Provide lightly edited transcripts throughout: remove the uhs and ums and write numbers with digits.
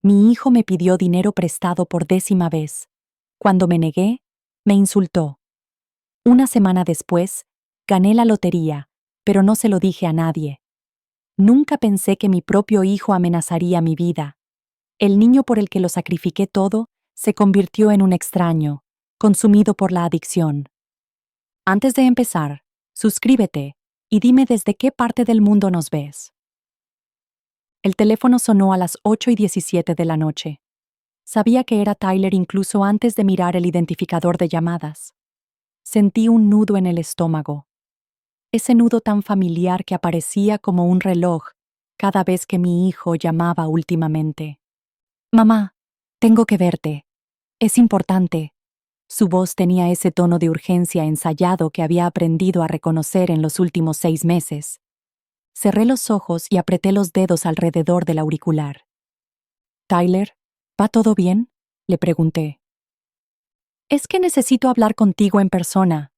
Mi hijo me pidió dinero prestado por 10ª vez. Cuando me negué, me insultó. Una semana después, gané la lotería, pero no se lo dije a nadie. Nunca pensé que mi propio hijo amenazaría mi vida. El niño por el que lo sacrifiqué todo se convirtió en un extraño, consumido por la adicción. Antes de empezar, suscríbete y dime desde qué parte del mundo nos ves. El teléfono sonó a las 8:17 de la noche. Sabía que era Tyler incluso antes de mirar el identificador de llamadas. Sentí un nudo en el estómago. Ese nudo tan familiar que aparecía como un reloj cada vez que mi hijo llamaba últimamente. Mamá, tengo que verte. Es importante. Su voz tenía ese tono de urgencia ensayado que había aprendido a reconocer en los últimos 6 meses. Cerré los ojos y apreté los dedos alrededor del auricular. Tyler, ¿va todo bien?, le pregunté. Es que necesito hablar contigo en persona,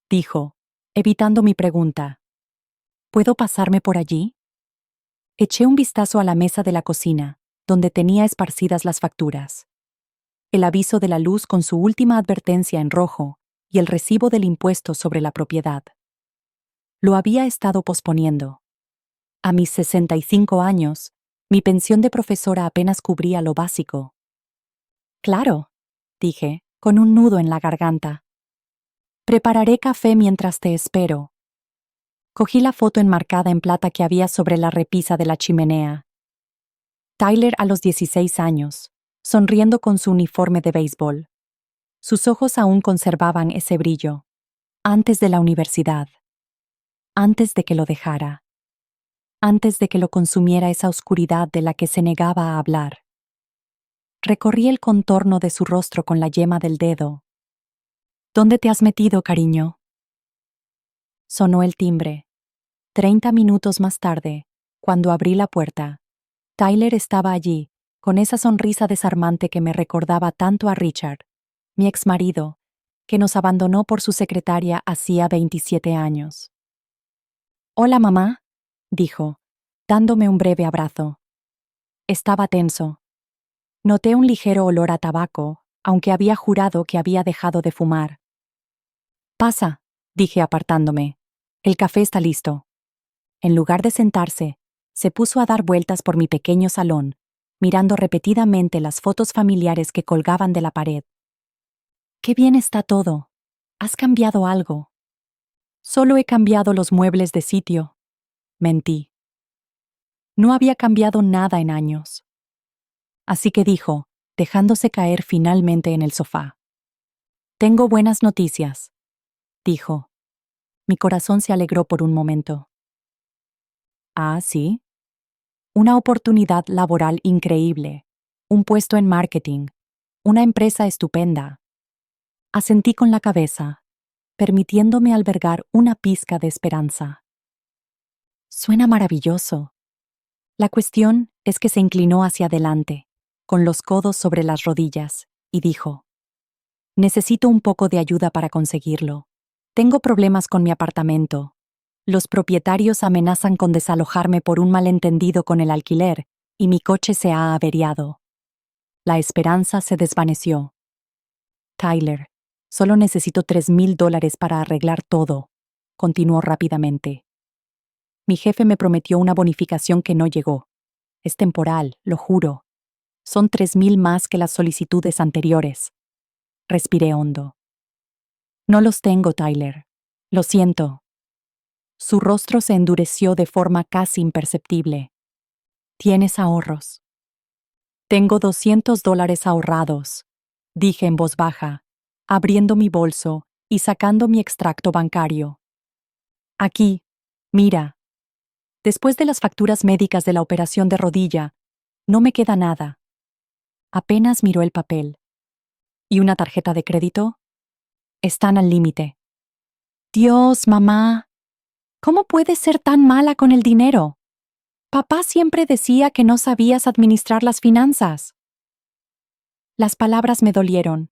dijo, evitando mi pregunta. ¿Puedo pasarme por allí? Eché un vistazo a la mesa de la cocina, donde tenía esparcidas las facturas. El aviso de la luz con su última advertencia en rojo y el recibo del impuesto sobre la propiedad. Lo había estado posponiendo. A mis 65 años, mi pensión de profesora apenas cubría lo básico. Claro, dije, con un nudo en la garganta. Prepararé café mientras te espero. Cogí la foto enmarcada en plata que había sobre la repisa de la chimenea. Tyler a los 16 años, sonriendo con su uniforme de béisbol. Sus ojos aún conservaban ese brillo. Antes de la universidad. Antes de que lo dejara. Antes de que lo consumiera esa oscuridad de la que se negaba a hablar. Recorrí el contorno de su rostro con la yema del dedo. ¿Dónde te has metido, cariño? Sonó el timbre. 30 minutos más tarde, cuando abrí la puerta, Tyler estaba allí, con esa sonrisa desarmante que me recordaba tanto a Richard, mi exmarido, que nos abandonó por su secretaria hacía 27 años. Hola, mamá, dijo, dándome un breve abrazo. Estaba tenso. Noté un ligero olor a tabaco, aunque había jurado que había dejado de fumar. Pasa, dije apartándome. El café está listo. En lugar de sentarse, se puso a dar vueltas por mi pequeño salón, mirando repetidamente las fotos familiares que colgaban de la pared. ¡Qué bien está todo! ¿Has cambiado algo? Solo he cambiado los muebles de sitio. Mentí. No había cambiado nada en años. Así que dijo, dejándose caer finalmente en el sofá. Tengo buenas noticias, dijo. Mi corazón se alegró por un momento. Ah, ¿sí? Una oportunidad laboral increíble, un puesto en marketing, una empresa estupenda. Asentí con la cabeza, permitiéndome albergar una pizca de esperanza. Suena maravilloso. La cuestión es que se inclinó hacia adelante, con los codos sobre las rodillas, y dijo: necesito un poco de ayuda para conseguirlo. Tengo problemas con mi apartamento. Los propietarios amenazan con desalojarme por un malentendido con el alquiler, y mi coche se ha averiado. La esperanza se desvaneció. Tyler, solo necesito $3,000 para arreglar todo, continuó rápidamente. Mi jefe me prometió una bonificación que no llegó. Es temporal, lo juro. Son 3,000 más que las solicitudes anteriores. Respiré hondo. No los tengo, Tyler. Lo siento. Su rostro se endureció de forma casi imperceptible. ¿Tienes ahorros? Tengo $200 ahorrados, dije en voz baja, abriendo mi bolso y sacando mi extracto bancario. Aquí, mira. Después de las facturas médicas de la operación de rodilla, no me queda nada. Apenas miró el papel. ¿Y una tarjeta de crédito? Están al límite. Dios, mamá. ¿Cómo puedes ser tan mala con el dinero? Papá siempre decía que no sabías administrar las finanzas. Las palabras me dolieron.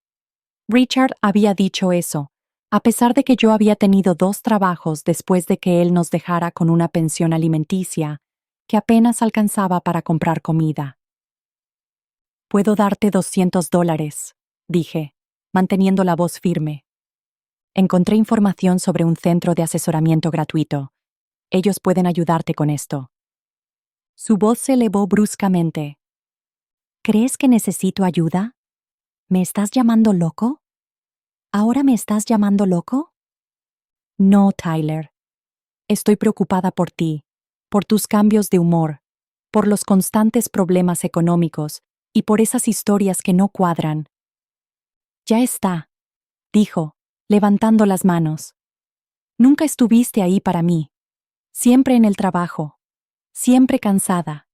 Richard había dicho eso, a pesar de que yo había tenido 2 trabajos después de que él nos dejara con una pensión alimenticia que apenas alcanzaba para comprar comida. Puedo darte $200, dije, manteniendo la voz firme. Encontré información sobre un centro de asesoramiento gratuito. Ellos pueden ayudarte con esto. Su voz se elevó bruscamente. ¿Crees que necesito ayuda? ¿Me estás llamando loco? ¿Ahora me estás llamando loco? No, Tyler. Estoy preocupada por ti, por tus cambios de humor, por los constantes problemas económicos y por esas historias que no cuadran. Ya está, dijo, levantando las manos. Nunca estuviste ahí para mí. Siempre en el trabajo. Siempre cansada.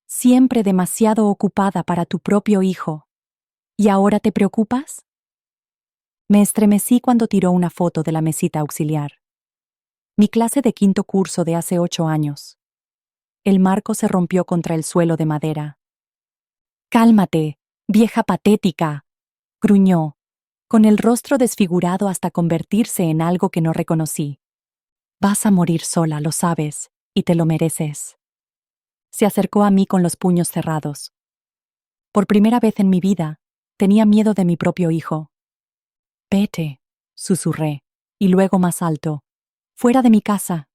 Siempre demasiado ocupada para tu propio hijo. ¿Y ahora te preocupas? Me estremecí cuando tiró una foto de la mesita auxiliar. Mi clase de quinto curso de hace 8 años. El marco se rompió contra el suelo de madera. «Cálmate, vieja patética», gruñó, con el rostro desfigurado hasta convertirse en algo que no reconocí. «Vas a morir sola, lo sabes, y te lo mereces». Se acercó a mí con los puños cerrados. Por primera vez en mi vida, tenía miedo de mi propio hijo. «Vete», susurré, y luego más alto. «Fuera de mi casa».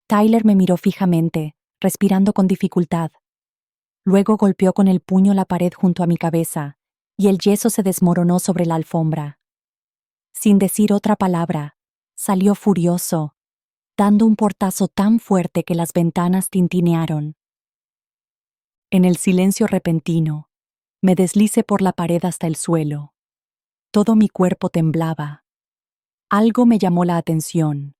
Tyler me miró fijamente, respirando con dificultad. Luego golpeó con el puño la pared junto a mi cabeza, y el yeso se desmoronó sobre la alfombra. Sin decir otra palabra, salió furioso, dando un portazo tan fuerte que las ventanas tintinearon. En el silencio repentino, me deslicé por la pared hasta el suelo. Todo mi cuerpo temblaba. Algo me llamó la atención.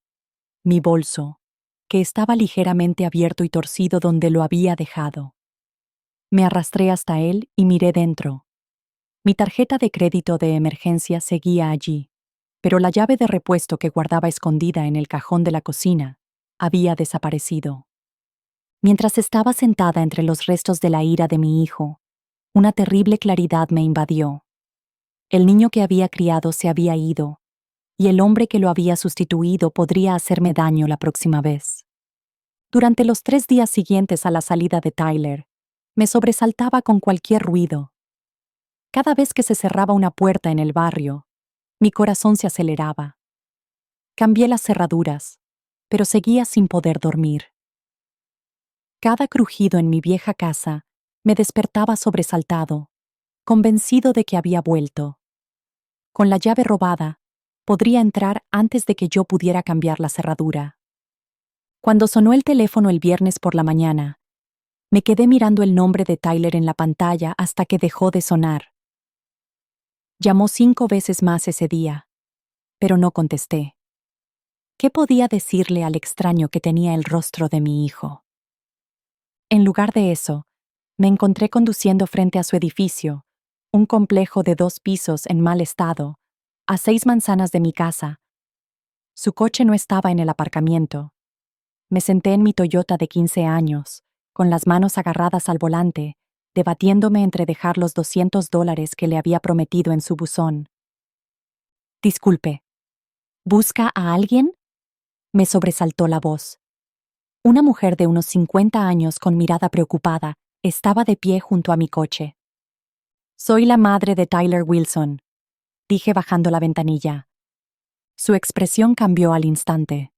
Mi bolso, que estaba ligeramente abierto y torcido donde lo había dejado. Me arrastré hasta él y miré dentro. Mi tarjeta de crédito de emergencia seguía allí, pero la llave de repuesto que guardaba escondida en el cajón de la cocina había desaparecido. Mientras estaba sentada entre los restos de la ira de mi hijo, una terrible claridad me invadió. El niño que había criado se había ido, y el hombre que lo había sustituido podría hacerme daño la próxima vez. Durante los 3 días siguientes a la salida de Tyler, me sobresaltaba con cualquier ruido. Cada vez que se cerraba una puerta en el barrio, mi corazón se aceleraba. Cambié las cerraduras, pero seguía sin poder dormir. Cada crujido en mi vieja casa me despertaba sobresaltado, convencido de que había vuelto. Con la llave robada, podría entrar antes de que yo pudiera cambiar la cerradura. Cuando sonó el teléfono el viernes por la mañana, me quedé mirando el nombre de Tyler en la pantalla hasta que dejó de sonar. Llamó 5 veces más ese día, pero no contesté. ¿Qué podía decirle al extraño que tenía el rostro de mi hijo? En lugar de eso, me encontré conduciendo frente a su edificio, un complejo de 2 pisos en mal estado, a 6 manzanas de mi casa. Su coche no estaba en el aparcamiento. Me senté en mi Toyota de 15 años, con las manos agarradas al volante, debatiéndome entre dejar los $200 que le había prometido en su buzón. Disculpe, ¿busca a alguien? Me sobresaltó la voz. Una mujer de unos 50 años con mirada preocupada estaba de pie junto a mi coche. Soy la madre de Tyler Wilson, dije bajando la ventanilla. Su expresión cambió al instante.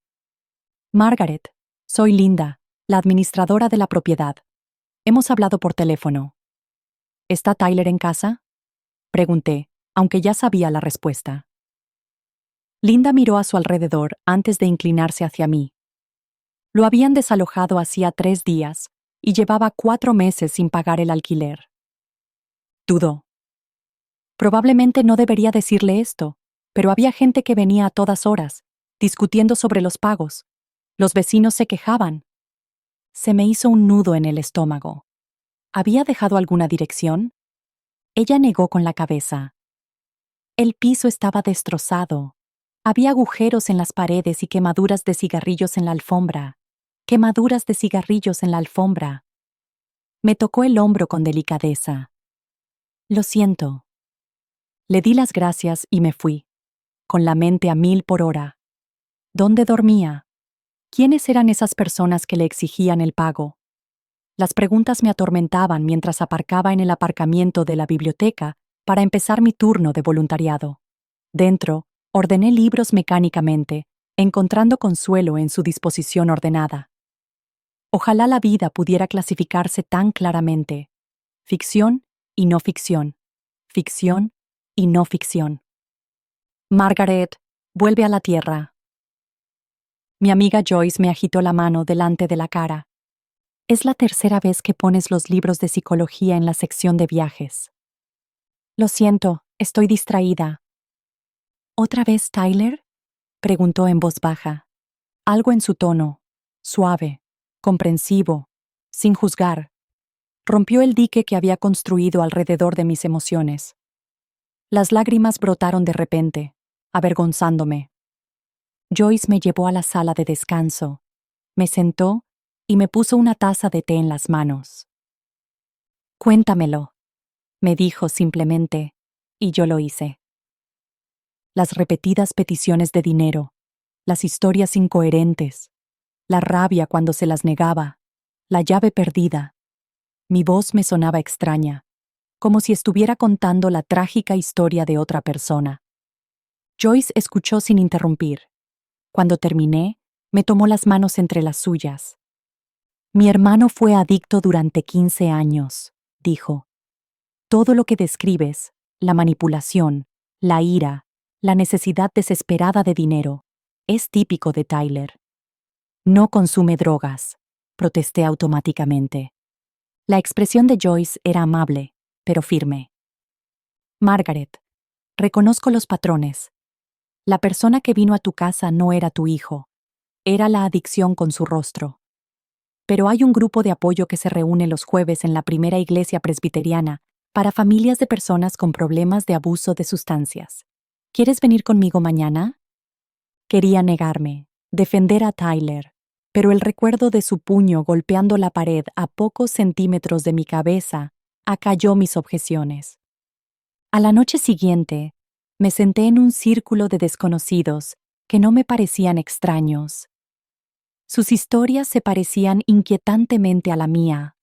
Margaret, soy Linda, la administradora de la propiedad. Hemos hablado por teléfono. ¿Está Tyler en casa? Pregunté, aunque ya sabía la respuesta. Linda miró a su alrededor antes de inclinarse hacia mí. Lo habían desalojado hacía 3 días y llevaba 4 meses sin pagar el alquiler. Dudó. Probablemente no debería decirle esto, pero había gente que venía a todas horas, discutiendo sobre los pagos. Los vecinos se quejaban. Se me hizo un nudo en el estómago. ¿Había dejado alguna dirección? Ella negó con la cabeza. El piso estaba destrozado. Había agujeros en las paredes y quemaduras de cigarrillos en la alfombra. Quemaduras de cigarrillos en la alfombra. Me tocó el hombro con delicadeza. Lo siento. Le di las gracias y me fui, con la mente a 1000 por hora. ¿Dónde dormía? ¿Quiénes eran esas personas que le exigían el pago? Las preguntas me atormentaban mientras aparcaba en el aparcamiento de la biblioteca para empezar mi turno de voluntariado. Dentro, ordené libros mecánicamente, encontrando consuelo en su disposición ordenada. Ojalá la vida pudiera clasificarse tan claramente. Ficción y no ficción. Ficción y no ficción. Margaret, vuelve a la tierra. Mi amiga Joyce me agitó la mano delante de la cara. Es la tercera vez que pones los libros de psicología en la sección de viajes. Lo siento, estoy distraída. ¿Otra vez, Tyler? Preguntó en voz baja. Algo en su tono, suave, comprensivo, sin juzgar, rompió el dique que había construido alrededor de mis emociones. Las lágrimas brotaron de repente, avergonzándome. Joyce me llevó a la sala de descanso, me sentó y me puso una taza de té en las manos. Cuéntamelo, me dijo simplemente, y yo lo hice. Las repetidas peticiones de dinero, las historias incoherentes, la rabia cuando se las negaba, la llave perdida. Mi voz me sonaba extraña, como si estuviera contando la trágica historia de otra persona. Joyce escuchó sin interrumpir. Cuando terminé, me tomó las manos entre las suyas. Mi hermano fue adicto durante 15 años, dijo. Todo lo que describes, la manipulación, la ira, la necesidad desesperada de dinero, es típico de Tyler. No consume drogas, protesté automáticamente. La expresión de Joyce era amable, pero firme. Margaret, reconozco los patrones. La persona que vino a tu casa no era tu hijo, era la adicción con su rostro. Pero hay un grupo de apoyo que se reúne los jueves en la primera iglesia presbiteriana para familias de personas con problemas de abuso de sustancias. ¿Quieres venir conmigo mañana? Quería negarme, defender a Tyler, pero el recuerdo de su puño golpeando la pared a pocos centímetros de mi cabeza acalló mis objeciones. A la noche siguiente, me senté en un círculo de desconocidos que no me parecían extraños. Sus historias se parecían inquietantemente a la mía.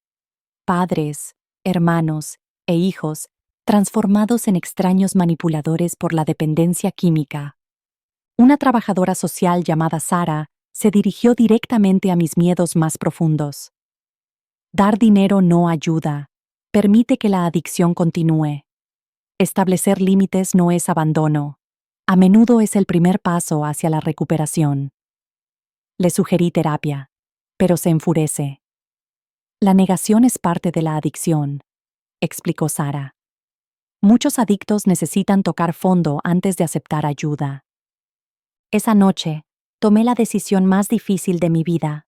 Padres, hermanos e hijos transformados en extraños manipuladores por la dependencia química. Una trabajadora social llamada Sara se dirigió directamente a mis miedos más profundos. Dar dinero no ayuda, permite que la adicción continúe. Establecer límites no es abandono, a menudo es el primer paso hacia la recuperación. Le sugerí terapia, pero se enfurece. La negación es parte de la adicción, explicó Sara. Muchos adictos necesitan tocar fondo antes de aceptar ayuda. Esa noche, tomé la decisión más difícil de mi vida.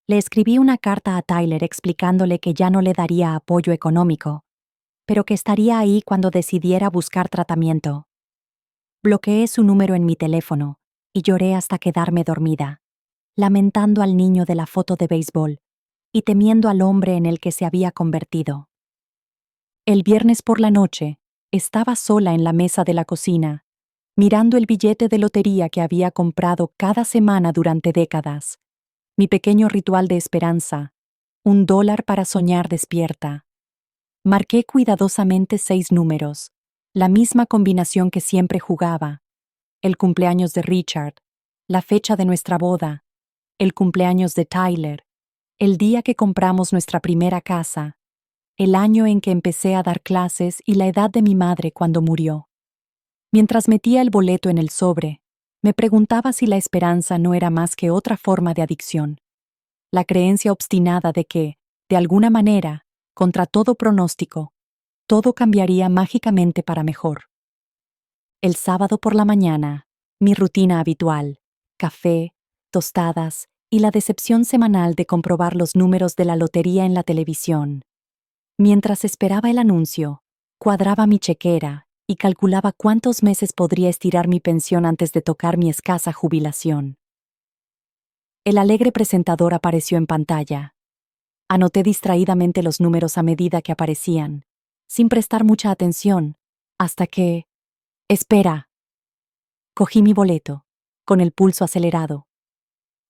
Le escribí una carta a Tyler explicándole que ya no le daría apoyo económico, pero que estaría ahí cuando decidiera buscar tratamiento. Bloqueé su número en mi teléfono y lloré hasta quedarme dormida, lamentando al niño de la foto de béisbol y temiendo al hombre en el que se había convertido. El viernes por la noche, estaba sola en la mesa de la cocina, mirando el billete de lotería que había comprado cada semana durante décadas. Mi pequeño ritual de esperanza, $1 para soñar despierta. Marqué cuidadosamente 6 números, la misma combinación que siempre jugaba. El cumpleaños de Richard, la fecha de nuestra boda, el cumpleaños de Tyler, el día que compramos nuestra primera casa, el año en que empecé a dar clases y la edad de mi madre cuando murió. Mientras metía el boleto en el sobre, me preguntaba si la esperanza no era más que otra forma de adicción. La creencia obstinada de que, de alguna manera, contra todo pronóstico, todo cambiaría mágicamente para mejor. El sábado por la mañana, mi rutina habitual, café, tostadas y la decepción semanal de comprobar los números de la lotería en la televisión. Mientras esperaba el anuncio, cuadraba mi chequera y calculaba cuántos meses podría estirar mi pensión antes de tocar mi escasa jubilación. El alegre presentador apareció en pantalla. Anoté distraídamente los números a medida que aparecían, sin prestar mucha atención, hasta que... ¡Espera! Cogí mi boleto, con el pulso acelerado.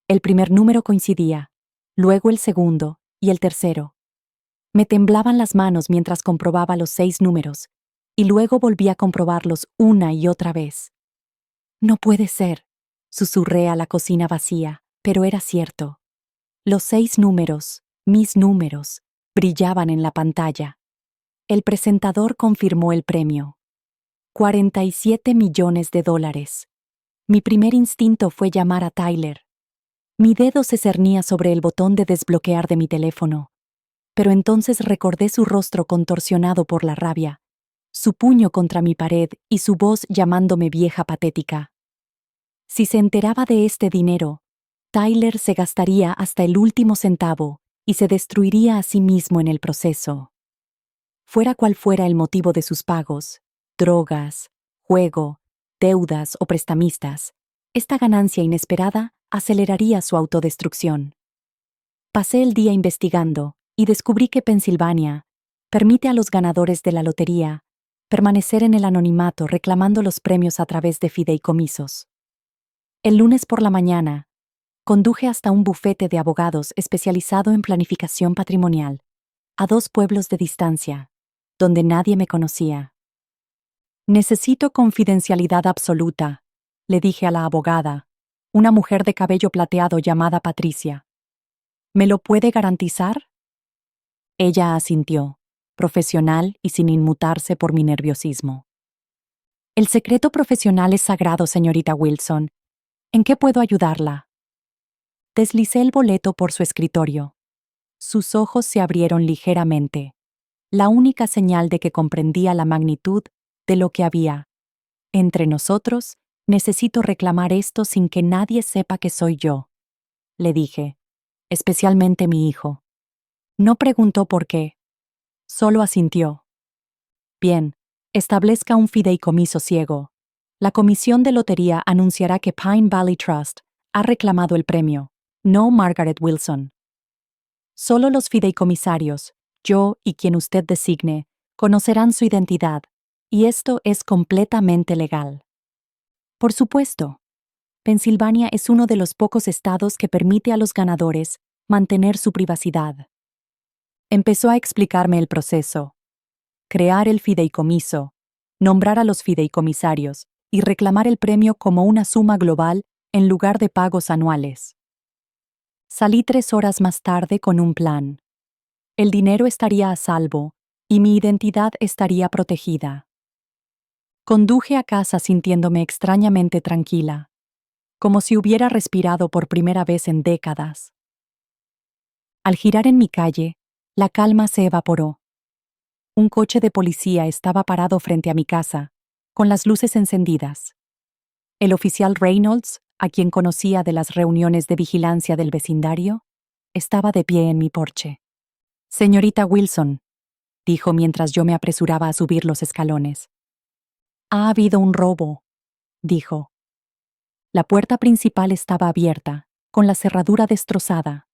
El primer número coincidía, luego el segundo y el tercero. Me temblaban las manos mientras comprobaba los 6 números, y luego volví a comprobarlos una y otra vez. No puede ser, susurré a la cocina vacía, pero era cierto. Los 6 números, mis números, brillaban en la pantalla. El presentador confirmó el premio. $47 millones. Mi primer instinto fue llamar a Tyler. Mi dedo se cernía sobre el botón de desbloquear de mi teléfono, pero entonces recordé su rostro contorsionado por la rabia, su puño contra mi pared y su voz llamándome vieja patética. Si se enteraba de este dinero, Tyler se gastaría hasta el último centavo y se destruiría a sí mismo en el proceso. Fuera cual fuera el motivo de sus pagos, drogas, juego, deudas o prestamistas, esta ganancia inesperada aceleraría su autodestrucción. Pasé el día investigando y descubrí que Pensilvania permite a los ganadores de la lotería permanecer en el anonimato reclamando los premios a través de fideicomisos. El lunes por la mañana, conduje hasta un bufete de abogados especializado en planificación patrimonial, a 2 pueblos de distancia, donde nadie me conocía. Necesito confidencialidad absoluta, le dije a la abogada, una mujer de cabello plateado llamada Patricia. ¿Me lo puede garantizar? Ella asintió, profesional y sin inmutarse por mi nerviosismo. El secreto profesional es sagrado, señorita Wilson. ¿En qué puedo ayudarla? Deslicé el boleto por su escritorio. Sus ojos se abrieron ligeramente, la única señal de que comprendía la magnitud de lo que había. Entre nosotros, necesito reclamar esto sin que nadie sepa que soy yo, le dije, especialmente mi hijo. No preguntó por qué, solo asintió. Bien, establezca un fideicomiso ciego. La comisión de lotería anunciará que Pine Valley Trust ha reclamado el premio, no Margaret Wilson. Solo los fideicomisarios, yo y quien usted designe, conocerán su identidad, y esto es completamente legal. Por supuesto, Pensilvania es uno de los pocos estados que permite a los ganadores mantener su privacidad. Empezó a explicarme el proceso. Crear el fideicomiso, nombrar a los fideicomisarios y reclamar el premio como una suma global en lugar de pagos anuales. Salí 3 horas más tarde con un plan. El dinero estaría a salvo y mi identidad estaría protegida. Conduje a casa sintiéndome extrañamente tranquila, como si hubiera respirado por primera vez en décadas. Al girar en mi calle, la calma se evaporó. Un coche de policía estaba parado frente a mi casa, con las luces encendidas. El oficial Reynolds, a quien conocía de las reuniones de vigilancia del vecindario, estaba de pie en mi porche. «Señorita Wilson», dijo mientras yo me apresuraba a subir los escalones. «Ha habido un robo», dijo. La puerta principal estaba abierta, con la cerradura destrozada.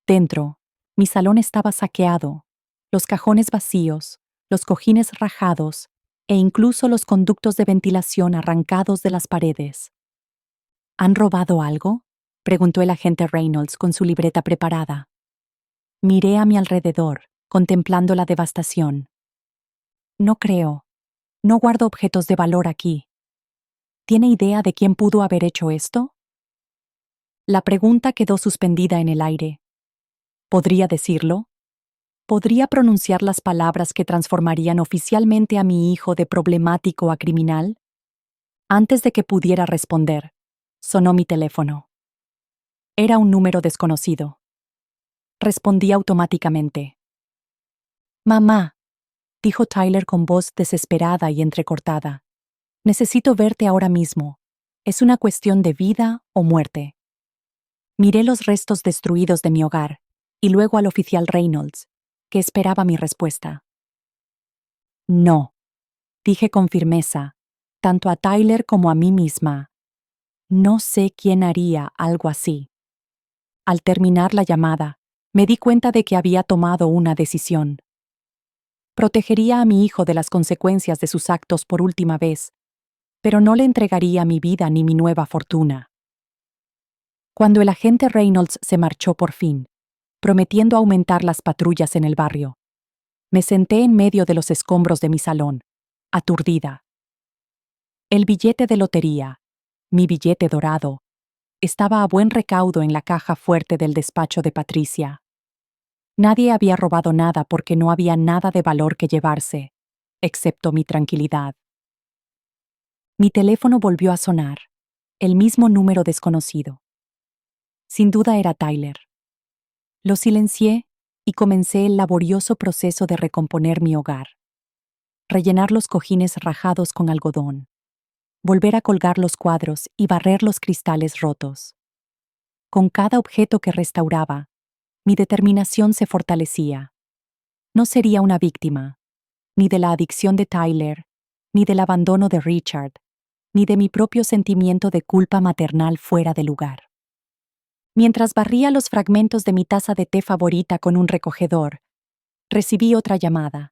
Dentro, mi salón estaba saqueado, los cajones vacíos, los cojines rajados e incluso los conductos de ventilación arrancados de las paredes. ¿Han robado algo?, preguntó el agente Reynolds con su libreta preparada. Miré a mi alrededor, contemplando la devastación. No creo. No guardo objetos de valor aquí. ¿Tiene idea de quién pudo haber hecho esto? La pregunta quedó suspendida en el aire. ¿Podría decirlo? ¿Podría pronunciar las palabras que transformarían oficialmente a mi hijo de problemático a criminal? Antes de que pudiera responder, sonó mi teléfono. Era un número desconocido. Respondí automáticamente. «Mamá», dijo Tyler con voz desesperada y entrecortada. «Necesito verte ahora mismo. Es una cuestión de vida o muerte». Miré los restos destruidos de mi hogar y luego al oficial Reynolds, que esperaba mi respuesta. «No», dije con firmeza, tanto a Tyler como a mí misma. No sé quién haría algo así. Al terminar la llamada, me di cuenta de que había tomado una decisión. Protegería a mi hijo de las consecuencias de sus actos por última vez, pero no le entregaría mi vida ni mi nueva fortuna. Cuando el agente Reynolds se marchó por fin, prometiendo aumentar las patrullas en el barrio. Me senté en medio de los escombros de mi salón, aturdida. El billete de lotería, mi billete dorado, estaba a buen recaudo en la caja fuerte del despacho de Patricia. Nadie había robado nada porque no había nada de valor que llevarse, excepto mi tranquilidad. Mi teléfono volvió a sonar, el mismo número desconocido. Sin duda era Tyler. Lo silencié y comencé el laborioso proceso de recomponer mi hogar. Rellenar los cojines rajados con algodón. Volver a colgar los cuadros y barrer los cristales rotos. Con cada objeto que restauraba, mi determinación se fortalecía. No sería una víctima, ni de la adicción de Tyler, ni del abandono de Richard, ni de mi propio sentimiento de culpa maternal fuera de lugar. Mientras barría los fragmentos de mi taza de té favorita con un recogedor, recibí otra llamada.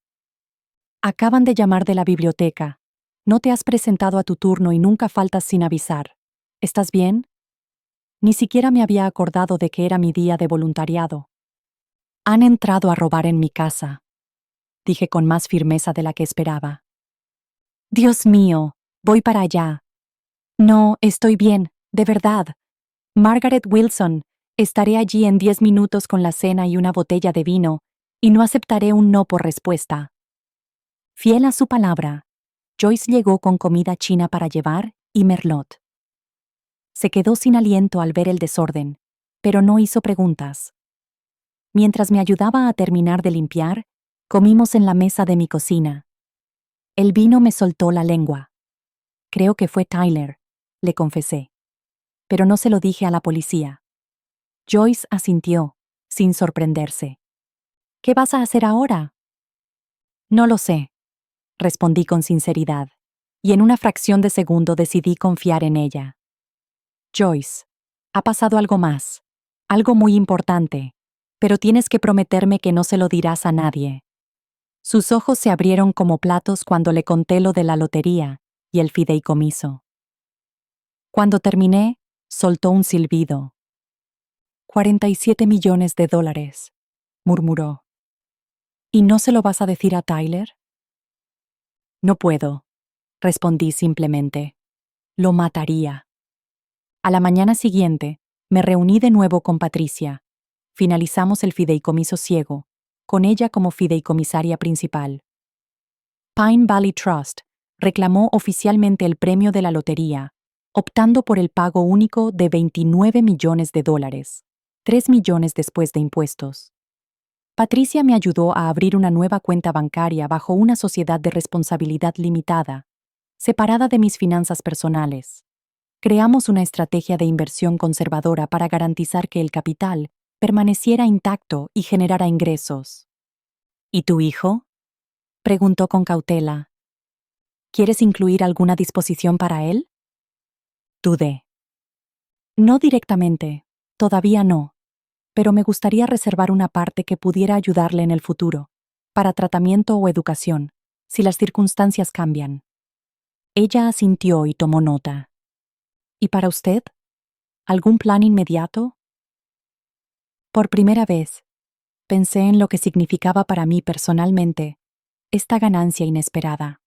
Acaban de llamar de la biblioteca. No te has presentado a tu turno y nunca faltas sin avisar. ¿Estás bien? Ni siquiera me había acordado de que era mi día de voluntariado. Han entrado a robar en mi casa, dije con más firmeza de la que esperaba. Dios mío, voy para allá. No, estoy bien, de verdad. Margaret Wilson, estaré allí en 10 minutos con la cena y una botella de vino, y no aceptaré un no por respuesta. Fiel a su palabra, Joyce llegó con comida china para llevar y merlot. Se quedó sin aliento al ver el desorden, pero no hizo preguntas. Mientras me ayudaba a terminar de limpiar, comimos en la mesa de mi cocina. El vino me soltó la lengua. Creo que fue Tyler, le confesé. Pero no se lo dije a la policía. Joyce asintió, sin sorprenderse. ¿Qué vas a hacer ahora? No lo sé, respondí con sinceridad, y en una fracción de segundo decidí confiar en ella. Joyce, ha pasado algo más, algo muy importante, pero tienes que prometerme que no se lo dirás a nadie. Sus ojos se abrieron como platos cuando le conté lo de la lotería y el fideicomiso. Cuando terminé, soltó un silbido. $47 millones, murmuró. ¿Y no se lo vas a decir a Tyler? No puedo, respondí simplemente. Lo mataría. A la mañana siguiente, me reuní de nuevo con Patricia. Finalizamos el fideicomiso ciego, con ella como fideicomisaria principal. Pine Valley Trust reclamó oficialmente el premio de la lotería, optando por el pago único de $29 millones, 3 millones después de impuestos. Patricia me ayudó a abrir una nueva cuenta bancaria bajo una sociedad de responsabilidad limitada, separada de mis finanzas personales. Creamos una estrategia de inversión conservadora para garantizar que el capital permaneciera intacto y generara ingresos. ¿Y tu hijo? Preguntó con cautela. ¿Quieres incluir alguna disposición para él? Dudé. No directamente, todavía no, pero me gustaría reservar una parte que pudiera ayudarle en el futuro, para tratamiento o educación, si las circunstancias cambian. Ella asintió y tomó nota. ¿Y para usted? ¿Algún plan inmediato? Por primera vez, pensé en lo que significaba para mí personalmente esta ganancia inesperada.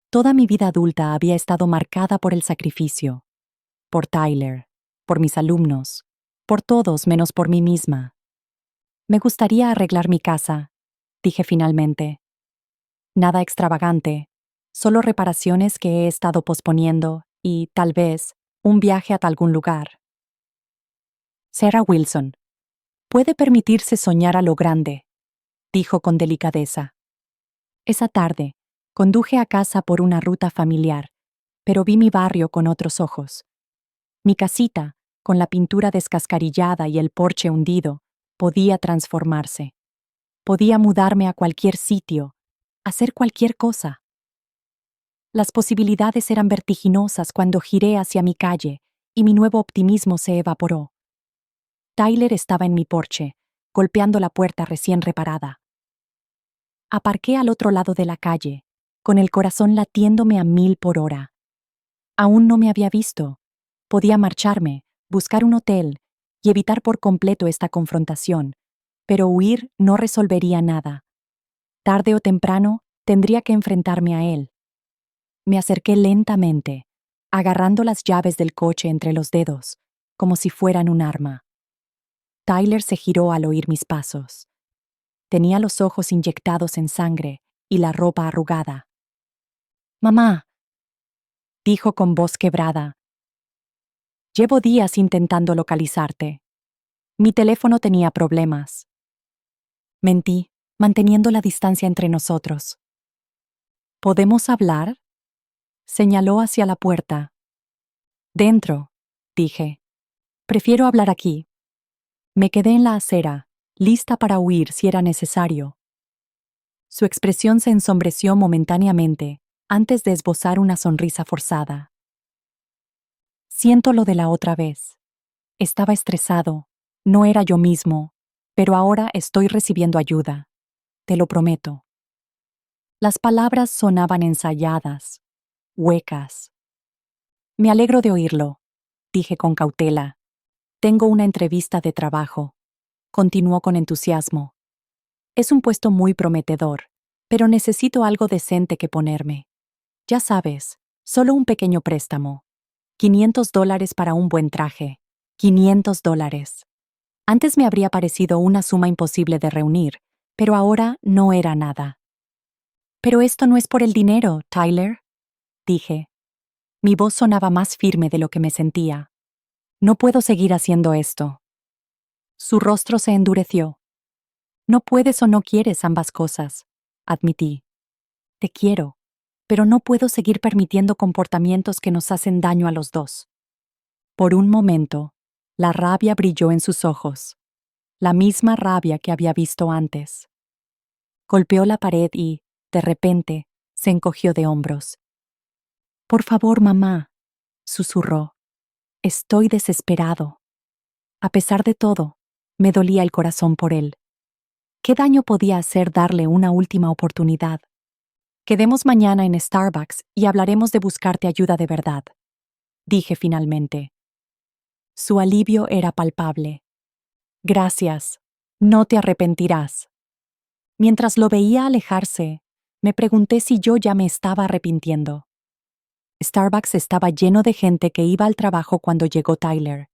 Toda mi vida adulta había estado marcada por el sacrificio, por Tyler, por mis alumnos, por todos menos por mí misma. Me gustaría arreglar mi casa, dije finalmente. Nada extravagante, solo reparaciones que he estado posponiendo y, tal vez, un viaje a algún lugar. Sarah Wilson, puede permitirse soñar a lo grande, dijo con delicadeza. Esa tarde, conduje a casa por una ruta familiar, pero vi mi barrio con otros ojos. Mi casita, con la pintura descascarillada y el porche hundido, podía transformarse. Podía mudarme a cualquier sitio, hacer cualquier cosa. Las posibilidades eran vertiginosas cuando giré hacia mi calle y mi nuevo optimismo se evaporó. Tyler estaba en mi porche, golpeando la puerta recién reparada. Aparqué al otro lado de la calle, con el corazón latiéndome a 1000 por hora. Aún no me había visto. Podía marcharme, buscar un hotel y evitar por completo esta confrontación, pero huir no resolvería nada. Tarde o temprano, tendría que enfrentarme a él. Me acerqué lentamente, agarrando las llaves del coche entre los dedos, como si fueran un arma. Tyler se giró al oír mis pasos. Tenía los ojos inyectados en sangre y la ropa arrugada. «Mamá», dijo con voz quebrada. «Llevo días intentando localizarte. Mi teléfono tenía problemas». Mentí, manteniendo la distancia entre nosotros. «¿Podemos hablar?», señaló hacia la puerta. «Dentro», dije. «Prefiero hablar aquí». Me quedé en la acera, lista para huir si era necesario. Su expresión se ensombreció momentáneamente, antes de esbozar una sonrisa forzada. Siento lo de la otra vez. Estaba estresado, no era yo mismo, pero ahora estoy recibiendo ayuda. Te lo prometo. Las palabras sonaban ensayadas, huecas. Me alegro de oírlo, dije con cautela. Tengo una entrevista de trabajo. Continuó con entusiasmo. Es un puesto muy prometedor, pero necesito algo decente que ponerme. Ya sabes, solo un pequeño préstamo. $500 para un buen traje. $500. Antes me habría parecido una suma imposible de reunir, pero ahora no era nada. «Pero esto no es por el dinero, Tyler», dije. Mi voz sonaba más firme de lo que me sentía. «No puedo seguir haciendo esto». Su rostro se endureció. «No puedes o no quieres ambas cosas», admití. «Te quiero, pero no puedo seguir permitiendo comportamientos que nos hacen daño a los dos». Por un momento, la rabia brilló en sus ojos, la misma rabia que había visto antes. Golpeó la pared y, de repente, se encogió de hombros. «Por favor, mamá», susurró. «Estoy desesperado». A pesar de todo, me dolía el corazón por él. ¿Qué daño podía hacer darle una última oportunidad? «Quedemos mañana en Starbucks y hablaremos de buscarte ayuda de verdad», dije finalmente. Su alivio era palpable. «Gracias. No te arrepentirás». Mientras lo veía alejarse, me pregunté si yo ya me estaba arrepintiendo. Starbucks estaba lleno de gente que iba al trabajo cuando llegó Tyler,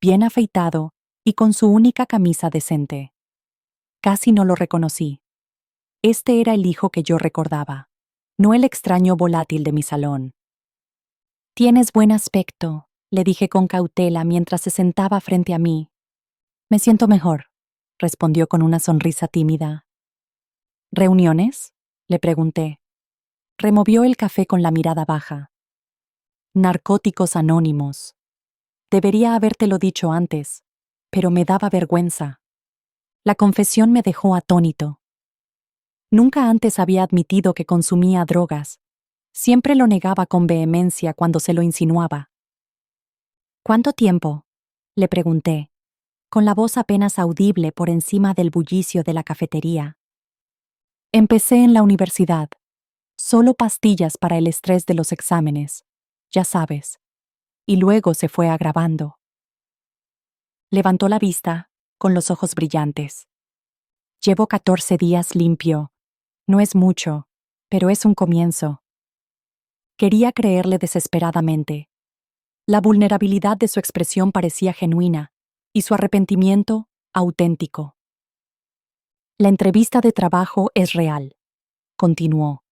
bien afeitado y con su única camisa decente. Casi no lo reconocí. Este era el hijo que yo recordaba, no el extraño volátil de mi salón. «Tienes buen aspecto», le dije con cautela mientras se sentaba frente a mí. «Me siento mejor», respondió con una sonrisa tímida. «¿Reuniones?», le pregunté. Removió el café con la mirada baja. «Narcóticos Anónimos. Debería habértelo dicho antes, pero me daba vergüenza». La confesión me dejó atónito. Nunca antes había admitido que consumía drogas. Siempre lo negaba con vehemencia cuando se lo insinuaba. «¿Cuánto tiempo?», le pregunté, con la voz apenas audible por encima del bullicio de la cafetería. «Empecé en la universidad. Solo pastillas para el estrés de los exámenes, ya sabes. Y luego se fue agravando». Levantó la vista, con los ojos brillantes. «Llevo 14 días limpio. No es mucho, pero es un comienzo». Quería creerle desesperadamente. La vulnerabilidad de su expresión parecía genuina, y su arrepentimiento, auténtico. «La entrevista de trabajo es real», continuó.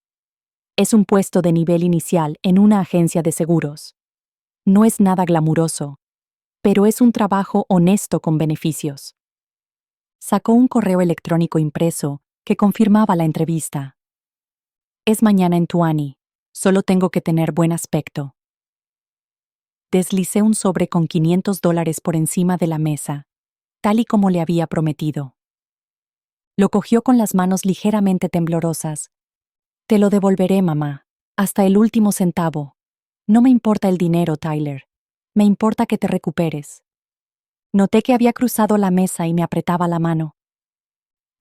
«Es un puesto de nivel inicial en una agencia de seguros. No es nada glamuroso, pero es un trabajo honesto con beneficios». Sacó un correo electrónico impreso que confirmaba la entrevista. «Es mañana en Tuani. Solo tengo que tener buen aspecto». Deslicé un sobre con $500 por encima de la mesa, tal y como le había prometido. Lo cogió con las manos ligeramente temblorosas. «Te lo devolveré, mamá, hasta el último centavo. No me importa el dinero, Tyler. Me importa que te recuperes». Noté que había cruzado la mesa y me apretaba la mano.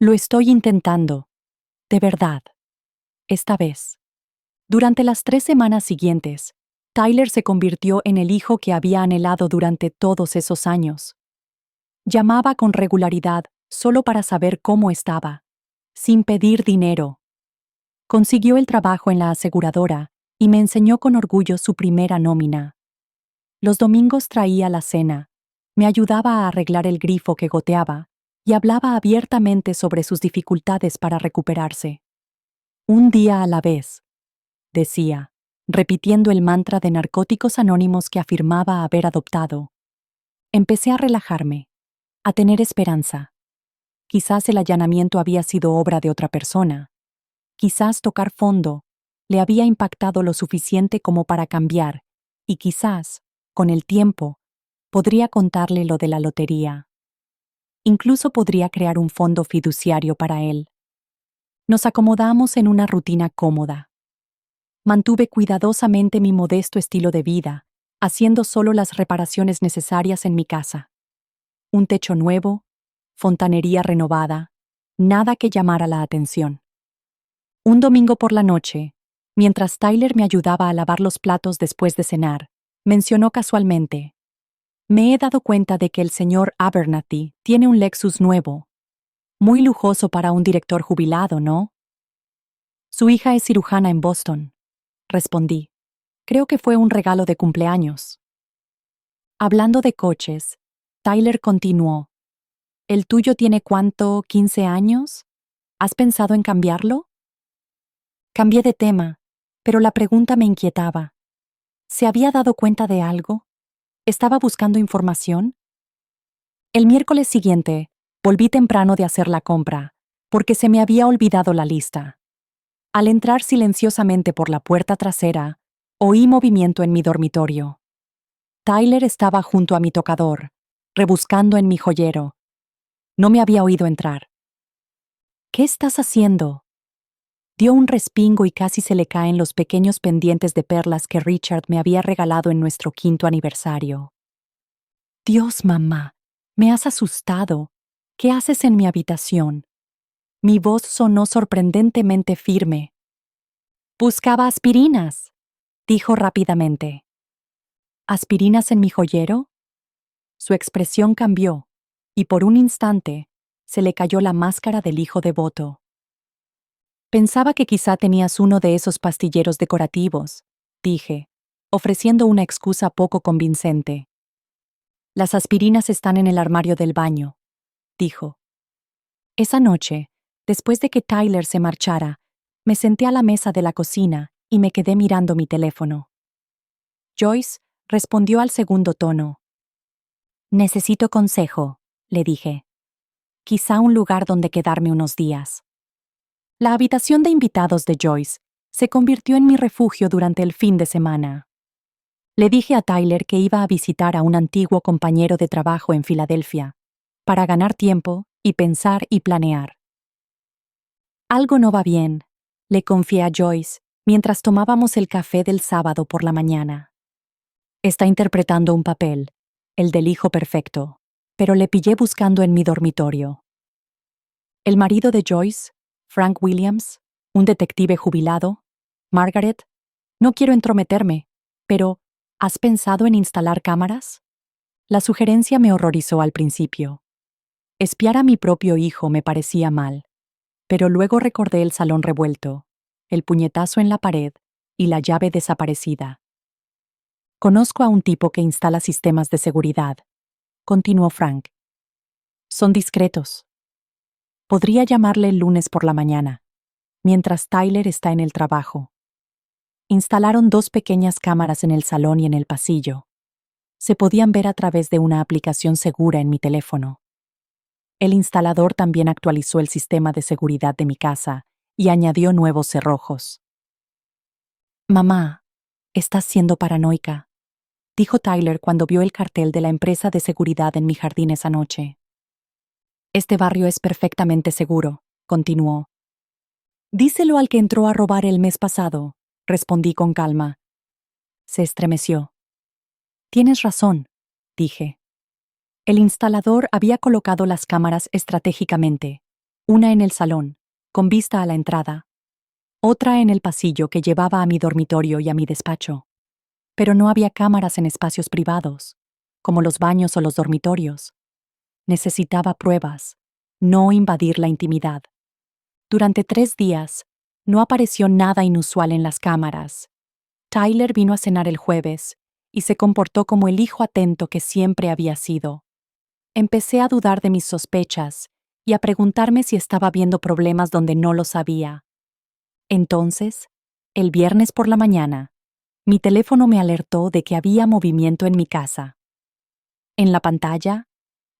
«Lo estoy intentando. De verdad. Esta vez». Durante las 3 semanas siguientes, Tyler se convirtió en el hijo que había anhelado durante todos esos años. Llamaba con regularidad solo para saber cómo estaba, sin pedir dinero. Consiguió el trabajo en la aseguradora y me enseñó con orgullo su primera nómina. Los domingos traía la cena, me ayudaba a arreglar el grifo que goteaba y hablaba abiertamente sobre sus dificultades para recuperarse. Un día a la vez, decía, repitiendo el mantra de Narcóticos Anónimos que afirmaba haber adoptado. Empecé a relajarme, a tener esperanza. Quizás el allanamiento había sido obra de otra persona. Quizás tocar fondo le había impactado lo suficiente como para cambiar, y quizás, con el tiempo, podría contarle lo de la lotería. Incluso podría crear un fondo fiduciario para él. Nos acomodamos en una rutina cómoda. Mantuve cuidadosamente mi modesto estilo de vida, haciendo solo las reparaciones necesarias en mi casa. Un techo nuevo, fontanería renovada, nada que llamara la atención. Un domingo por la noche, mientras Tyler me ayudaba a lavar los platos después de cenar, mencionó casualmente: me he dado cuenta de que el señor Abernathy tiene un Lexus nuevo. Muy lujoso para un director jubilado, ¿no? Su hija es cirujana en Boston, respondí. Creo que fue un regalo de cumpleaños. Hablando de coches, Tyler continuó. ¿El tuyo tiene cuánto, 15 años? ¿Has pensado en cambiarlo? Cambié de tema, pero la pregunta me inquietaba. ¿Se había dado cuenta de algo? ¿Estaba buscando información? El miércoles siguiente, volví temprano de hacer la compra, porque se me había olvidado la lista. Al entrar silenciosamente por la puerta trasera, oí movimiento en mi dormitorio. Tyler estaba junto a mi tocador, rebuscando en mi joyero. No me había oído entrar. ¿Qué estás haciendo? Dio un respingo y casi se le caen los pequeños pendientes de perlas que Richard me había regalado en nuestro 5º aniversario. Dios, mamá, me has asustado. ¿Qué haces en mi habitación? Mi voz sonó sorprendentemente firme. Buscaba aspirinas, dijo rápidamente. ¿Aspirinas en mi joyero? Su expresión cambió, y por un instante se le cayó la máscara del hijo devoto. Pensaba que quizá tenías uno de esos pastilleros decorativos, dije, ofreciendo una excusa poco convincente. Las aspirinas están en el armario del baño, dijo. Esa noche, después de que Tyler se marchara, me senté a la mesa de la cocina y me quedé mirando mi teléfono. Joyce respondió al segundo tono. Necesito consejo, le dije. Quizá un lugar donde quedarme unos días. La habitación de invitados de Joyce se convirtió en mi refugio durante el fin de semana. Le dije a Tyler que iba a visitar a un antiguo compañero de trabajo en Filadelfia, para ganar tiempo y pensar y planear. Algo no va bien, le confié a Joyce mientras tomábamos el café del sábado por la mañana. Está interpretando un papel, el del hijo perfecto, pero le pillé buscando en mi dormitorio. El marido de Joyce, Frank Williams, un detective jubilado, Margaret, no quiero entrometerme, pero ¿has pensado en instalar cámaras? La sugerencia me horrorizó al principio. Espiar a mi propio hijo me parecía mal, pero luego recordé el salón revuelto, el puñetazo en la pared y la llave desaparecida. Conozco a un tipo que instala sistemas de seguridad, continuó Frank. Son discretos. Podría llamarle el lunes por la mañana, mientras Tyler está en el trabajo. Instalaron 2 pequeñas cámaras en el salón y en el pasillo. Se podían ver a través de una aplicación segura en mi teléfono. El instalador también actualizó el sistema de seguridad de mi casa y añadió nuevos cerrojos. Mamá, estás siendo paranoica, dijo Tyler cuando vio el cartel de la empresa de seguridad en mi jardín esa noche. Este barrio es perfectamente seguro, continuó. Díselo al que entró a robar el mes pasado, respondí con calma. Se estremeció. Tienes razón, dije. El instalador había colocado las cámaras estratégicamente, una en el salón, con vista a la entrada, otra en el pasillo que llevaba a mi dormitorio y a mi despacho. Pero no había cámaras en espacios privados, como los baños o los dormitorios. Necesitaba pruebas, no invadir la intimidad. Durante 3 días, no apareció nada inusual en las cámaras. Tyler vino a cenar el jueves y se comportó como el hijo atento que siempre había sido. Empecé a dudar de mis sospechas y a preguntarme si estaba viendo problemas donde no los había. Entonces, el viernes por la mañana, mi teléfono me alertó de que había movimiento en mi casa. En la pantalla,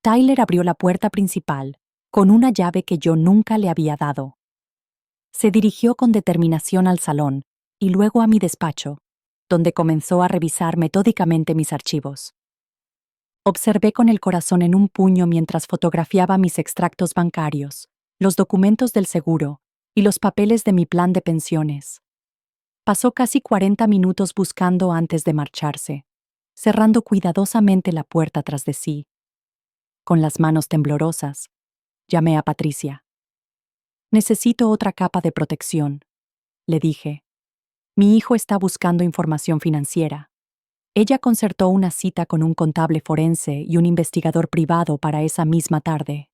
Tyler abrió la puerta principal con una llave que yo nunca le había dado. Se dirigió con determinación al salón y luego a mi despacho, donde comenzó a revisar metódicamente mis archivos. Observé con el corazón en un puño mientras fotografiaba mis extractos bancarios, los documentos del seguro y los papeles de mi plan de pensiones. Pasó casi 40 minutos buscando antes de marcharse, cerrando cuidadosamente la puerta tras de sí. Con las manos temblorosas, llamé a Patricia. Necesito otra capa de protección, le dije. Mi hijo está buscando información financiera. Ella concertó una cita con un contable forense y un investigador privado para esa misma tarde.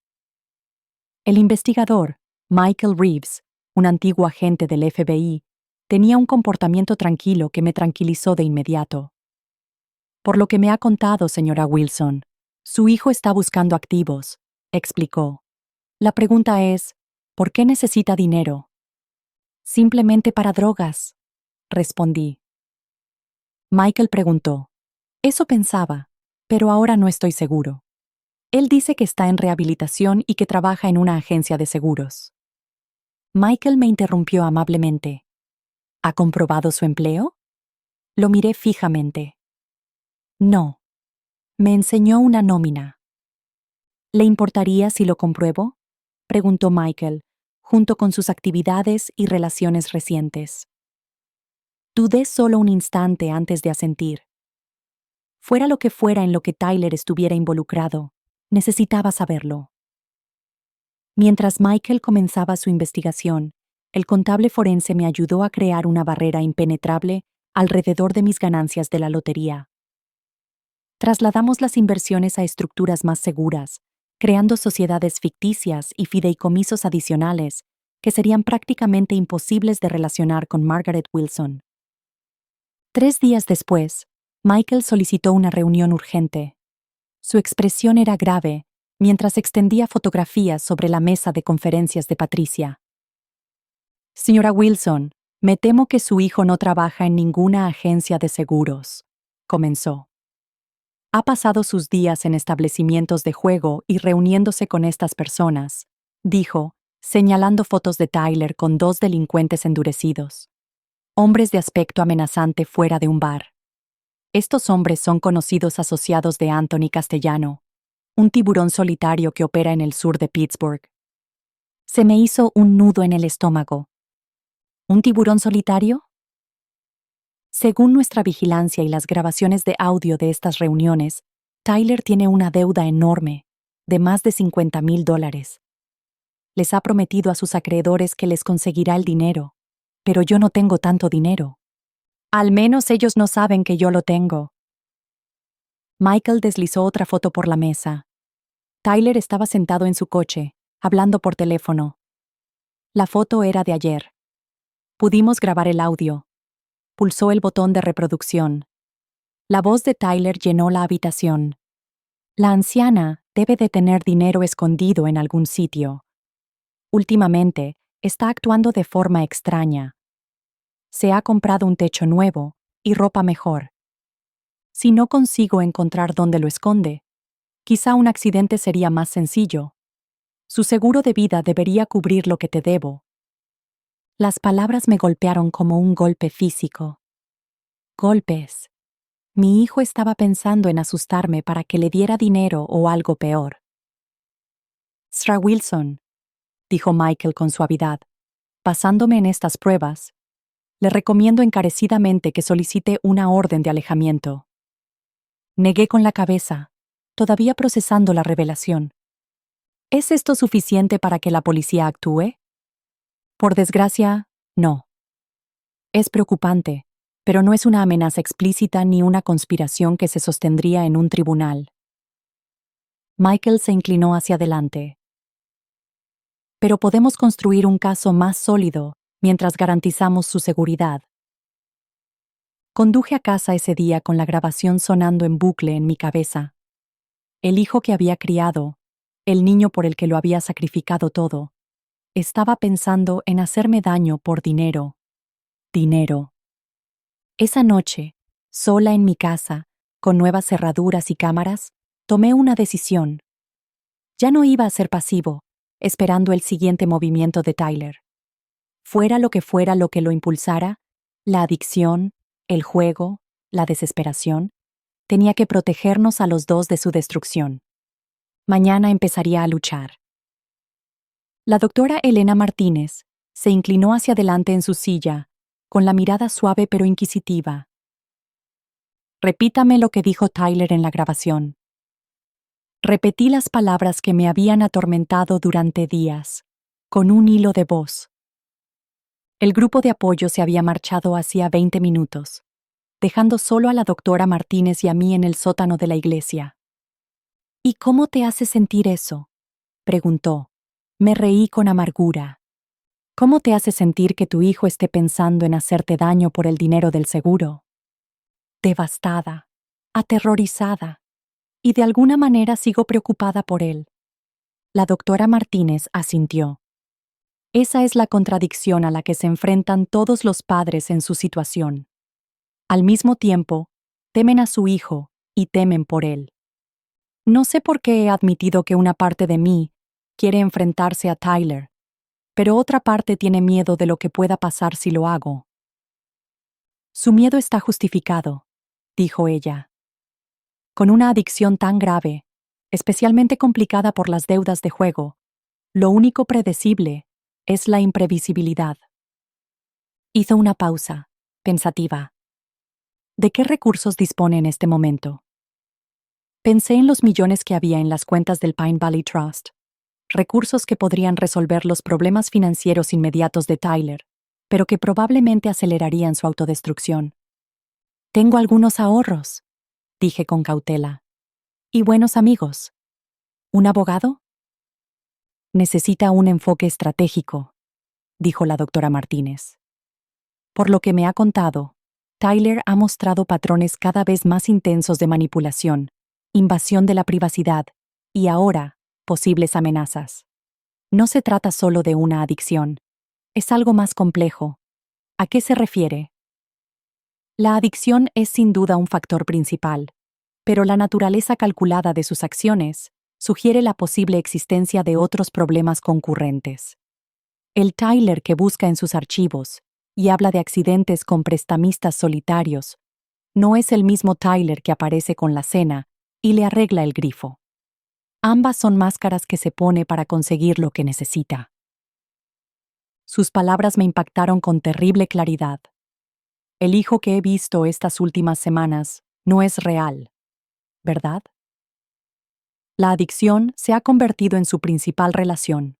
El investigador, Michael Reeves, un antiguo agente del FBI, tenía un comportamiento tranquilo que me tranquilizó de inmediato. Por lo que me ha contado, señora Wilson, su hijo está buscando activos, explicó. La pregunta es, ¿por qué necesita dinero? Simplemente para drogas, respondí. Michael preguntó. Eso pensaba, pero ahora no estoy seguro. Él dice que está en rehabilitación y que trabaja en una agencia de seguros. Michael me interrumpió amablemente. ¿Ha comprobado su empleo? Lo miré fijamente. No. Me enseñó una nómina. ¿Le importaría si lo compruebo? Preguntó Michael, junto con sus actividades y relaciones recientes. Dudé solo un instante antes de asentir. Fuera lo que fuera en lo que Tyler estuviera involucrado, necesitaba saberlo. Mientras Michael comenzaba su investigación, el contable forense me ayudó a crear una barrera impenetrable alrededor de mis ganancias de la lotería. Trasladamos las inversiones a estructuras más seguras, creando sociedades ficticias y fideicomisos adicionales que serían prácticamente imposibles de relacionar con Margaret Wilson. 3 días después, Michael solicitó una reunión urgente. Su expresión era grave mientras extendía fotografías sobre la mesa de conferencias de Patricia. Señora Wilson, me temo que su hijo no trabaja en ninguna agencia de seguros, comenzó. Ha pasado sus días en establecimientos de juego y reuniéndose con estas personas, dijo, señalando fotos de Tyler con 2 delincuentes endurecidos. Hombres de aspecto amenazante fuera de un bar. Estos hombres son conocidos asociados de Anthony Castellano, un tiburón solitario que opera en el sur de Pittsburgh. Se me hizo un nudo en el estómago. ¿Un tiburón solitario? Según nuestra vigilancia y las grabaciones de audio de estas reuniones, Tyler tiene una deuda enorme, de más de $50,000. Les ha prometido a sus acreedores que les conseguirá el dinero, pero yo no tengo tanto dinero. Al menos ellos no saben que yo lo tengo. Michael deslizó otra foto por la mesa. Tyler estaba sentado en su coche, hablando por teléfono. La foto era de ayer. Pudimos grabar el audio. Pulsó el botón de reproducción. La voz de Tyler llenó la habitación. La anciana debe de tener dinero escondido en algún sitio. Últimamente, está actuando de forma extraña. Se ha comprado un techo nuevo y ropa mejor. Si no consigo encontrar dónde lo esconde, quizá un accidente sería más sencillo. Su seguro de vida debería cubrir lo que te debo. Las palabras me golpearon como un golpe físico. Golpes. Mi hijo estaba pensando en asustarme para que le diera dinero o algo peor. Sra Wilson, dijo Michael con suavidad, basándome en estas pruebas, le recomiendo encarecidamente que solicite una orden de alejamiento. Negué con la cabeza, todavía procesando la revelación. ¿Es esto suficiente para que la policía actúe? Por desgracia, no. Es preocupante, pero no es una amenaza explícita ni una conspiración que se sostendría en un tribunal. Michael se inclinó hacia adelante. Pero podemos construir un caso más sólido mientras garantizamos su seguridad. Conduje a casa ese día con la grabación sonando en bucle en mi cabeza. El hijo que había criado, el niño por el que lo había sacrificado todo, estaba pensando en hacerme daño por dinero. Dinero. Esa noche, sola en mi casa, con nuevas cerraduras y cámaras, tomé una decisión. Ya no iba a ser pasivo, esperando el siguiente movimiento de Tyler. Fuera lo que lo impulsara, la adicción, el juego, la desesperación, tenía que protegernos a los dos de su destrucción. Mañana empezaría a luchar. La doctora Elena Martínez se inclinó hacia adelante en su silla, con la mirada suave pero inquisitiva. Repítame lo que dijo Tyler en la grabación. Repetí las palabras que me habían atormentado durante días, con un hilo de voz. El grupo de apoyo se había marchado hacía 20 minutos, dejando solo a la doctora Martínez y a mí en el sótano de la iglesia. ¿Y cómo te hace sentir eso?, preguntó. Me reí con amargura. ¿Cómo te hace sentir que tu hijo esté pensando en hacerte daño por el dinero del seguro? Devastada, aterrorizada, y de alguna manera sigo preocupada por él. La doctora Martínez asintió. Esa es la contradicción a la que se enfrentan todos los padres en su situación. Al mismo tiempo, temen a su hijo y temen por él. No sé por qué he admitido que una parte de mí quiere enfrentarse a Tyler, pero otra parte tiene miedo de lo que pueda pasar si lo hago. Su miedo está justificado, dijo ella. Con una adicción tan grave, especialmente complicada por las deudas de juego, lo único predecible es la imprevisibilidad. Hizo una pausa, pensativa. ¿De qué recursos dispone en este momento? Pensé en los millones que había en las cuentas del Pine Valley Trust, recursos que podrían resolver los problemas financieros inmediatos de Tyler, pero que probablemente acelerarían su autodestrucción. Tengo algunos ahorros, dije con cautela. Y buenos amigos. ¿Un abogado? Necesita un enfoque estratégico, dijo la doctora Martínez. Por lo que me ha contado, Tyler ha mostrado patrones cada vez más intensos de manipulación, invasión de la privacidad y ahora, posibles amenazas. No se trata solo de una adicción. Es algo más complejo. ¿A qué se refiere? La adicción es sin duda un factor principal, pero la naturaleza calculada de sus acciones sugiere la posible existencia de otros problemas concurrentes. El Tyler que busca en sus archivos y habla de accidentes con prestamistas solitarios no es el mismo Tyler que aparece con la cena y le arregla el grifo. Ambas son máscaras que se pone para conseguir lo que necesita. Sus palabras me impactaron con terrible claridad. El hijo que he visto estas últimas semanas no es real, ¿verdad? La adicción se ha convertido en su principal relación.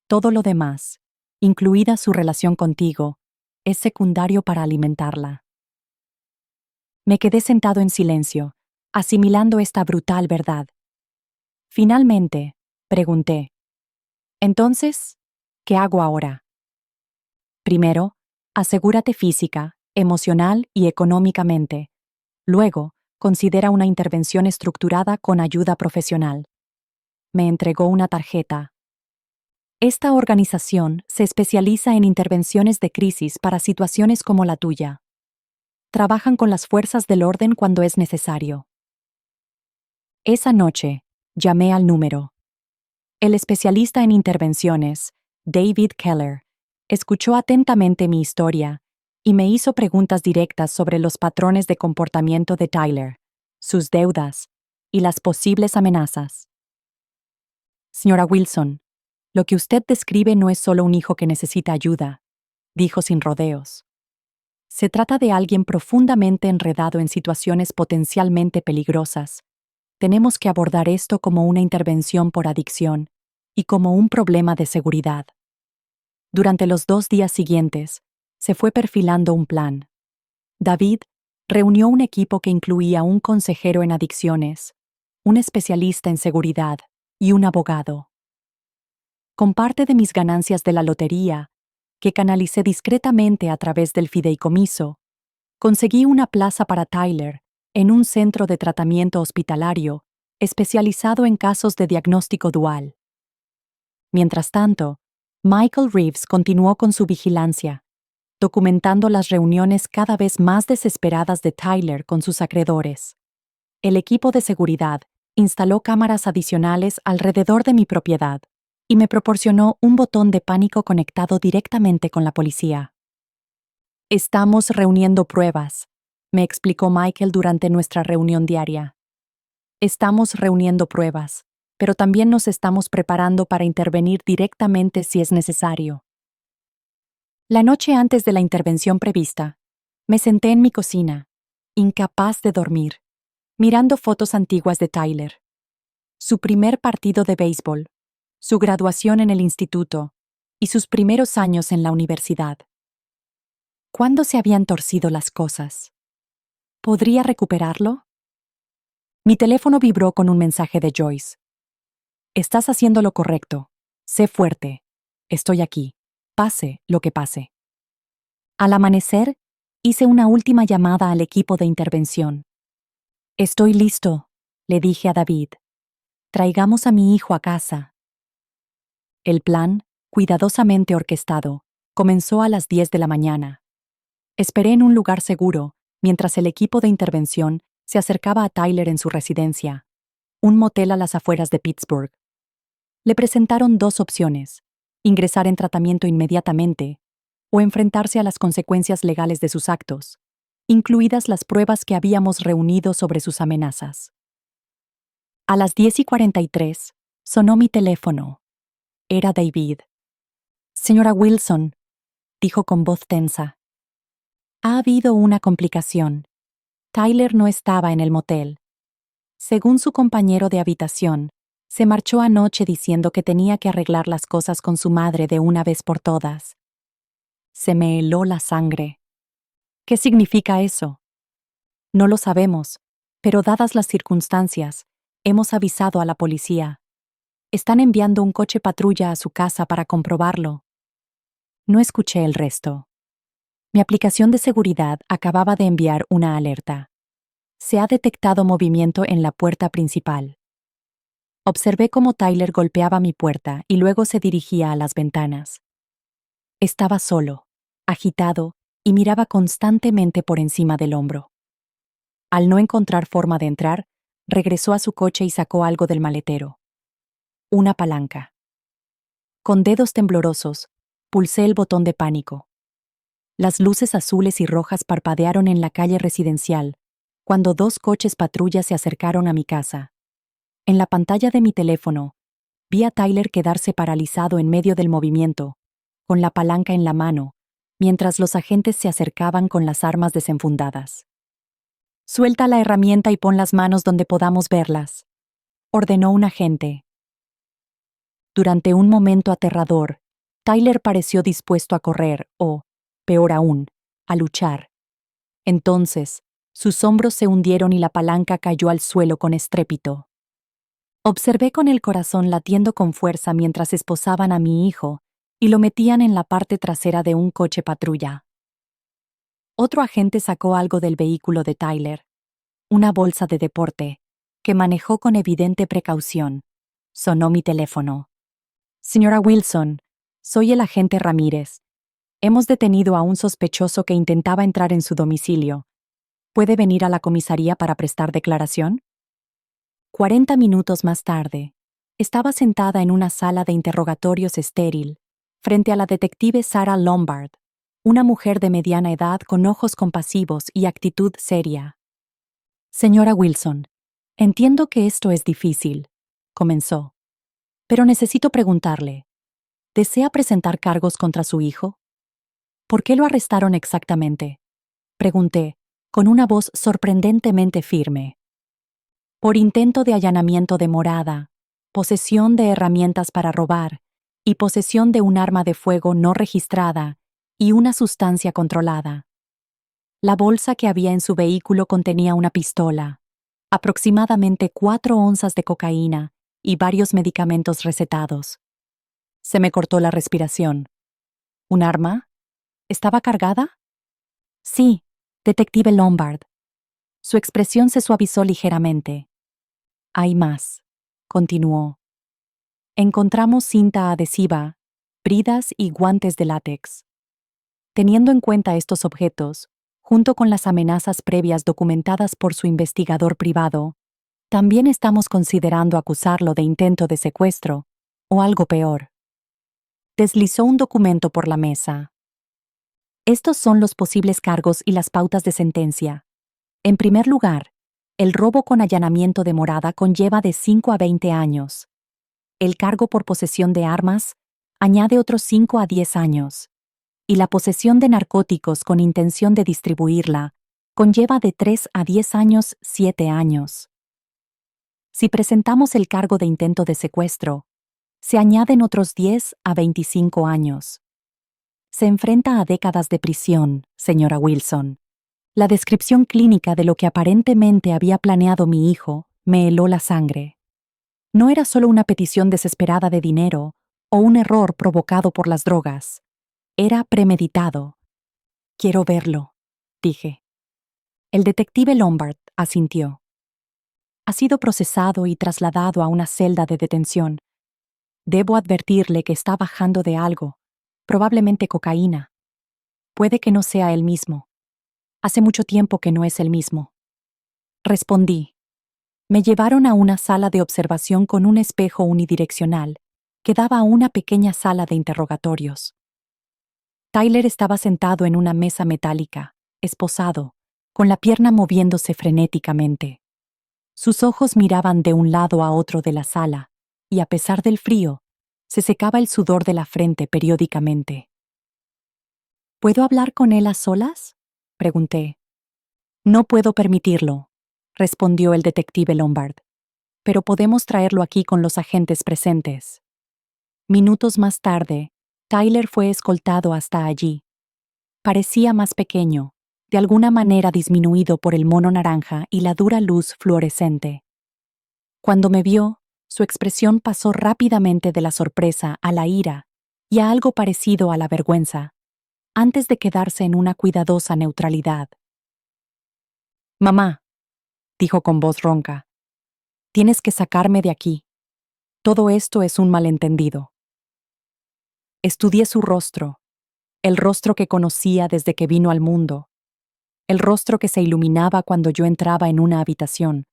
Todo lo demás, incluida su relación contigo, es secundario para alimentarla. Me quedé sentado en silencio, asimilando esta brutal verdad. Finalmente, pregunté. Entonces, ¿qué hago ahora? Primero, asegúrate física, emocional y económicamente. Luego, considera una intervención estructurada con ayuda profesional. Me entregó una tarjeta. Esta organización se especializa en intervenciones de crisis para situaciones como la tuya. Trabajan con las fuerzas del orden cuando es necesario. Esa noche, llamé al número. El especialista en intervenciones, David Keller, escuchó atentamente mi historia y me hizo preguntas directas sobre los patrones de comportamiento de Tyler, sus deudas y las posibles amenazas. Señora Wilson, lo que usted describe no es solo un hijo que necesita ayuda, dijo sin rodeos. Se trata de alguien profundamente enredado en situaciones potencialmente peligrosas. Tenemos que abordar esto como una intervención por adicción y como un problema de seguridad. Durante los 2 días siguientes, se fue perfilando un plan. David reunió un equipo que incluía un consejero en adicciones, un especialista en seguridad y un abogado. Con parte de mis ganancias de la lotería, que canalicé discretamente a través del fideicomiso, conseguí una plaza para Tyler en un centro de tratamiento hospitalario especializado en casos de diagnóstico dual. Mientras tanto, Michael Reeves continuó con su vigilancia, documentando las reuniones cada vez más desesperadas de Tyler con sus acreedores. El equipo de seguridad instaló cámaras adicionales alrededor de mi propiedad y me proporcionó un botón de pánico conectado directamente con la policía. Estamos reuniendo pruebas, me explicó Michael durante nuestra reunión diaria. Estamos reuniendo pruebas, pero también nos estamos preparando para intervenir directamente si es necesario. La noche antes de la intervención prevista, me senté en mi cocina, incapaz de dormir, mirando fotos antiguas de Tyler. Su primer partido de béisbol, su graduación en el instituto y sus primeros años en la universidad. ¿Cuándo se habían torcido las cosas? ¿Podría recuperarlo? Mi teléfono vibró con un mensaje de Joyce. Estás haciendo lo correcto. Sé fuerte. Estoy aquí. Pase lo que pase. Al amanecer, hice una última llamada al equipo de intervención. Estoy listo, le dije a David. Traigamos a mi hijo a casa. El plan, cuidadosamente orquestado, comenzó a las 10 de la mañana. Esperé en un lugar seguro, mientras el equipo de intervención se acercaba a Tyler en su residencia, un motel a las afueras de Pittsburgh. Le presentaron dos opciones: ingresar en tratamiento inmediatamente o enfrentarse a las consecuencias legales de sus actos, incluidas las pruebas que habíamos reunido sobre sus amenazas. A las 10:43 sonó mi teléfono. Era David. Señora Wilson, dijo con voz tensa. Ha habido una complicación. Tyler no estaba en el motel. Según su compañero de habitación, se marchó anoche diciendo que tenía que arreglar las cosas con su madre de una vez por todas. Se me heló la sangre. ¿Qué significa eso? No lo sabemos, pero dadas las circunstancias, hemos avisado a la policía. Están enviando un coche patrulla a su casa para comprobarlo. No escuché el resto. Mi aplicación de seguridad acababa de enviar una alerta. Se ha detectado movimiento en la puerta principal. Observé cómo Tyler golpeaba mi puerta y luego se dirigía a las ventanas. Estaba solo, agitado, y miraba constantemente por encima del hombro. Al no encontrar forma de entrar, regresó a su coche y sacó algo del maletero. Una palanca. Con dedos temblorosos, pulsé el botón de pánico. Las luces azules y rojas parpadearon en la calle residencial, cuando dos coches patrulla se acercaron a mi casa. En la pantalla de mi teléfono, vi a Tyler quedarse paralizado en medio del movimiento, con la palanca en la mano, mientras los agentes se acercaban con las armas desenfundadas. Suelta la herramienta y pon las manos donde podamos verlas, ordenó un agente. Durante un momento aterrador, Tyler pareció dispuesto a correr o, peor aún, a luchar. Entonces, sus hombros se hundieron y la palanca cayó al suelo con estrépito. Observé con el corazón latiendo con fuerza mientras esposaban a mi hijo y lo metían en la parte trasera de un coche patrulla. Otro agente sacó algo del vehículo de Tyler, una bolsa de deporte, que manejó con evidente precaución. Sonó mi teléfono. Señora Wilson, soy el agente Ramírez. Hemos detenido a un sospechoso que intentaba entrar en su domicilio. ¿Puede venir a la comisaría para prestar declaración? 40 minutos más tarde, estaba sentada en una sala de interrogatorios estéril, frente a la detective Sarah Lombard, una mujer de mediana edad con ojos compasivos y actitud seria. Señora Wilson, entiendo que esto es difícil, comenzó, pero necesito preguntarle, ¿desea presentar cargos contra su hijo? ¿Por qué lo arrestaron exactamente? Pregunté, con una voz sorprendentemente firme. Por intento de allanamiento de morada, posesión de herramientas para robar y posesión de un arma de fuego no registrada y una sustancia controlada. La bolsa que había en su vehículo contenía una pistola. aproximadamente 4 onzas de cocaína y varios medicamentos recetados. Se me cortó la respiración. ¿Un arma? ¿Estaba cargada? Sí, detective Lombard. Su expresión se suavizó ligeramente. Hay más, continuó. Encontramos cinta adhesiva, bridas y guantes de látex. Teniendo en cuenta estos objetos, junto con las amenazas previas documentadas por su investigador privado, también estamos considerando acusarlo de intento de secuestro, o algo peor. Deslizó un documento por la mesa. Estos son los posibles cargos y las pautas de sentencia. En primer lugar, el robo con allanamiento de morada conlleva de 5 a 20 años. El cargo por posesión de armas añade otros 5 a 10 años. Y la posesión de narcóticos con intención de distribuirla conlleva de 3 a 10 años, 7 años. Si presentamos el cargo de intento de secuestro, se añaden otros 10 a 25 años. Se enfrenta a décadas de prisión, señora Wilson. La descripción clínica de lo que aparentemente había planeado mi hijo me heló la sangre. No era solo una petición desesperada de dinero o un error provocado por las drogas. Era premeditado. Quiero verlo, dije. El detective Lombard asintió. Ha sido procesado y trasladado a una celda de detención. Debo advertirle que está bajando de algo, probablemente cocaína. Puede que no sea él mismo. Hace mucho tiempo que no es el mismo. Respondí. Me llevaron a una sala de observación con un espejo unidireccional que daba a una pequeña sala de interrogatorios. Tyler estaba sentado en una mesa metálica, esposado, con la pierna moviéndose frenéticamente. Sus ojos miraban de un lado a otro de la sala, y a pesar del frío, se secaba el sudor de la frente periódicamente. ¿Puedo hablar con él a solas?, pregunté. No puedo permitirlo, respondió el detective Lombard, pero podemos traerlo aquí con los agentes presentes. Minutos más tarde, Tyler fue escoltado hasta allí. Parecía más pequeño, de alguna manera disminuido por el mono naranja y la dura luz fluorescente. Cuando me vio, su expresión pasó rápidamente de la sorpresa a la ira y a algo parecido a la vergüenza, antes de quedarse en una cuidadosa neutralidad. Mamá, dijo con voz ronca, tienes que sacarme de aquí. Todo esto es un malentendido. Estudié su rostro, el rostro que conocía desde que vino al mundo, el rostro que se iluminaba cuando yo entraba en una habitación,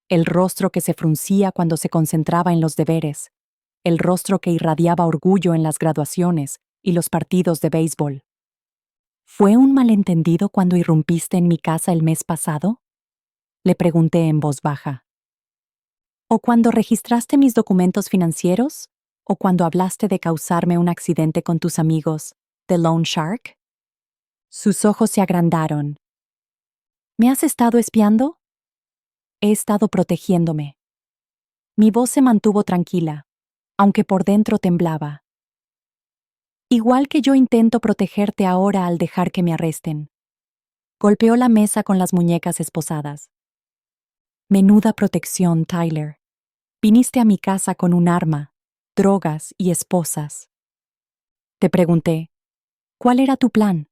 el rostro que se fruncía cuando se concentraba en los deberes, el rostro que irradiaba orgullo en las graduaciones y los partidos de béisbol. ¿Fue un malentendido cuando irrumpiste en mi casa el mes pasado?, le pregunté en voz baja. ¿O cuando registraste mis documentos financieros? ¿O cuando hablaste de causarme un accidente con tus amigos, The Loan Shark? Sus ojos se agrandaron. ¿Me has estado espiando? He estado protegiéndome. Mi voz se mantuvo tranquila, aunque por dentro temblaba. Igual que yo intento protegerte ahora al dejar que me arresten. Golpeó la mesa con las muñecas esposadas. Menuda protección, Tyler. Viniste a mi casa con un arma, drogas y esposas. Te pregunté, ¿cuál era tu plan?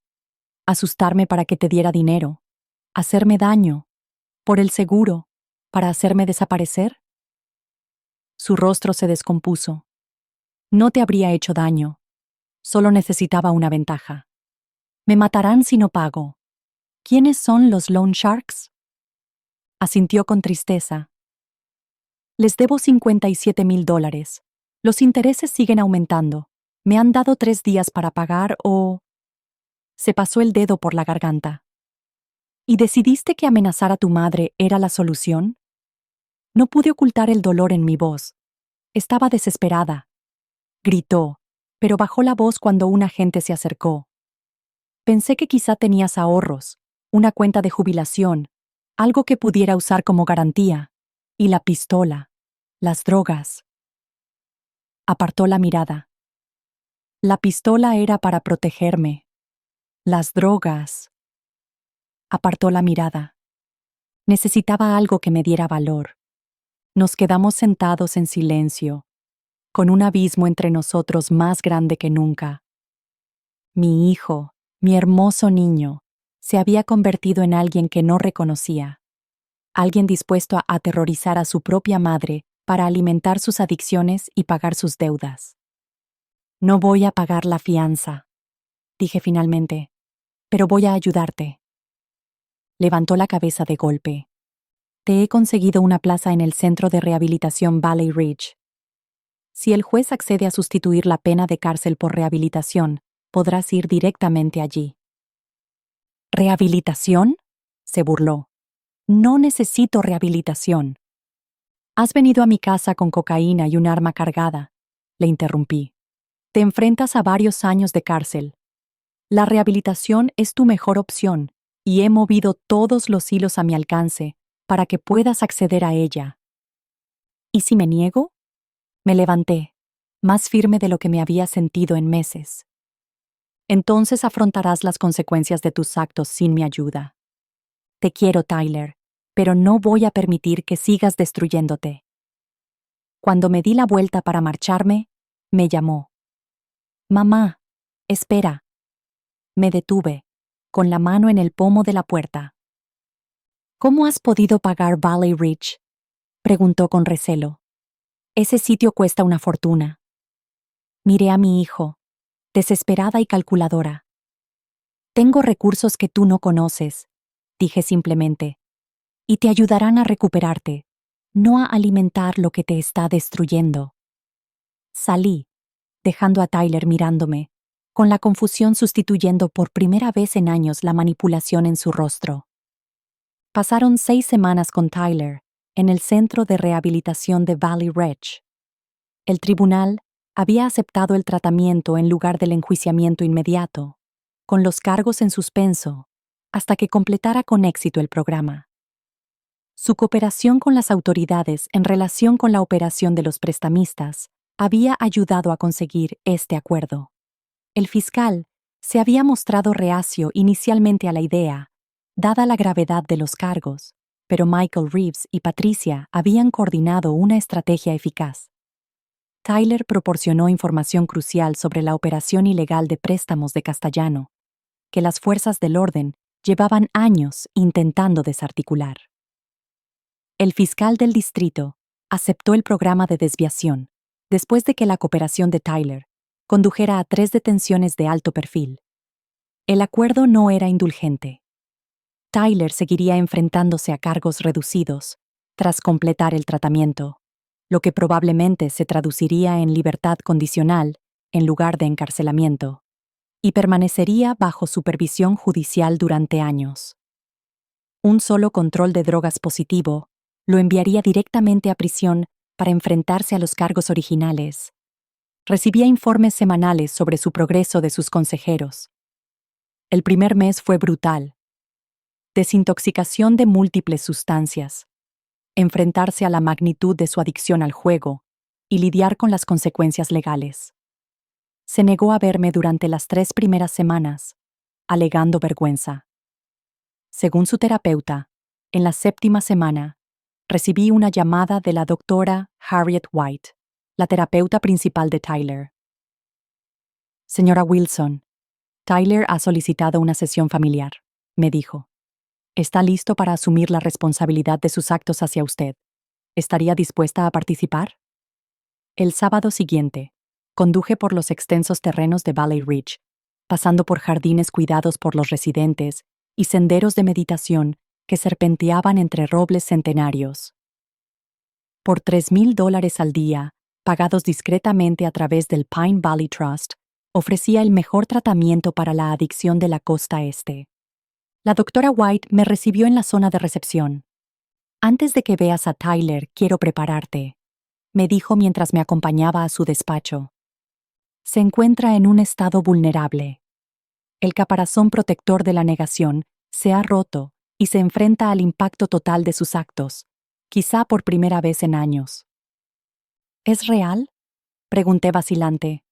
¿Asustarme para que te diera dinero? ¿Hacerme daño? ¿Por el seguro? ¿Para hacerme desaparecer? Su rostro se descompuso. No te habría hecho daño. Solo necesitaba una ventaja. Me matarán si no pago. ¿Quiénes son los Loan Sharks? Asintió con tristeza. Les debo $57,000. Los intereses siguen aumentando. Me han dado 3 días para pagar o... Se pasó el dedo por la garganta. ¿Y decidiste que amenazar a tu madre era la solución? No pude ocultar el dolor en mi voz. Estaba desesperada. Gritó, pero bajó la voz cuando un agente se acercó. Pensé que quizá tenías ahorros, una cuenta de jubilación, algo que pudiera usar como garantía. Y la pistola, las drogas. Apartó la mirada. La pistola era para protegerme. Las drogas. Apartó la mirada. Necesitaba algo que me diera valor. Nos quedamos sentados en silencio, con un abismo entre nosotros más grande que nunca. Mi hijo, mi hermoso niño, se había convertido en alguien que no reconocía. Alguien dispuesto a aterrorizar a su propia madre para alimentar sus adicciones y pagar sus deudas. No voy a pagar la fianza, dije finalmente, pero voy a ayudarte. Levantó la cabeza de golpe. Te he conseguido una plaza en el Centro de Rehabilitación Valley Ridge. Si el juez accede a sustituir la pena de cárcel por rehabilitación, podrás ir directamente allí. ¿Rehabilitación?, se burló. No necesito rehabilitación. Has venido a mi casa con cocaína y un arma cargada, le interrumpí. Te enfrentas a varios años de cárcel. La rehabilitación es tu mejor opción, y he movido todos los hilos a mi alcance para que puedas acceder a ella. ¿Y si me niego? Me levanté, más firme de lo que me había sentido en meses. Entonces afrontarás las consecuencias de tus actos sin mi ayuda. Te quiero, Tyler, pero no voy a permitir que sigas destruyéndote. Cuando me di la vuelta para marcharme, me llamó. Mamá, espera. Me detuve, con la mano en el pomo de la puerta. ¿Cómo has podido pagar Valley Ridge?, preguntó con recelo. Ese sitio cuesta una fortuna. Miré a mi hijo, desesperada y calculadora. Tengo recursos que tú no conoces, dije simplemente, y te ayudarán a recuperarte, no a alimentar lo que te está destruyendo. Salí, dejando a Tyler mirándome, con la confusión sustituyendo por primera vez en años la manipulación en su rostro. Pasaron 6 semanas con Tyler en el Centro de Rehabilitación de Valley Ridge. El tribunal había aceptado el tratamiento en lugar del enjuiciamiento inmediato, con los cargos en suspenso, hasta que completara con éxito el programa. Su cooperación con las autoridades en relación con la operación de los prestamistas había ayudado a conseguir este acuerdo. El fiscal se había mostrado reacio inicialmente a la idea, dada la gravedad de los cargos, pero Michael Reeves y Patricia habían coordinado una estrategia eficaz. Tyler proporcionó información crucial sobre la operación ilegal de préstamos de Castellano, que las fuerzas del orden llevaban años intentando desarticular. El fiscal del distrito aceptó el programa de desviación después de que la cooperación de Tyler condujera a 3 detenciones de alto perfil. El acuerdo no era indulgente. Tyler seguiría enfrentándose a cargos reducidos tras completar el tratamiento, lo que probablemente se traduciría en libertad condicional en lugar de encarcelamiento, y permanecería bajo supervisión judicial durante años. Un solo control de drogas positivo lo enviaría directamente a prisión para enfrentarse a los cargos originales. Recibía informes semanales sobre su progreso de sus consejeros. El primer mes fue brutal. Desintoxicación de múltiples sustancias, enfrentarse a la magnitud de su adicción al juego y lidiar con las consecuencias legales. Se negó a verme durante las 3 primeras semanas, alegando vergüenza. Según su terapeuta, en la 7ª semana, recibí una llamada de la doctora Harriet White, la terapeuta principal de Tyler. Señora Wilson, Tyler ha solicitado una sesión familiar, me dijo. Está listo para asumir la responsabilidad de sus actos hacia usted. ¿Estaría dispuesta a participar? El sábado siguiente, conduje por los extensos terrenos de Valley Ridge, pasando por jardines cuidados por los residentes y senderos de meditación que serpenteaban entre robles centenarios. Por $3,000 al día, pagados discretamente a través del Pine Valley Trust, ofrecía el mejor tratamiento para la adicción de la costa este. La doctora White me recibió en la zona de recepción. Antes de que veas a Tyler, quiero prepararte, me dijo mientras me acompañaba a su despacho. Se encuentra en un estado vulnerable. El caparazón protector de la negación se ha roto y se enfrenta al impacto total de sus actos, quizá por primera vez en años. ¿Es real?, pregunté vacilante.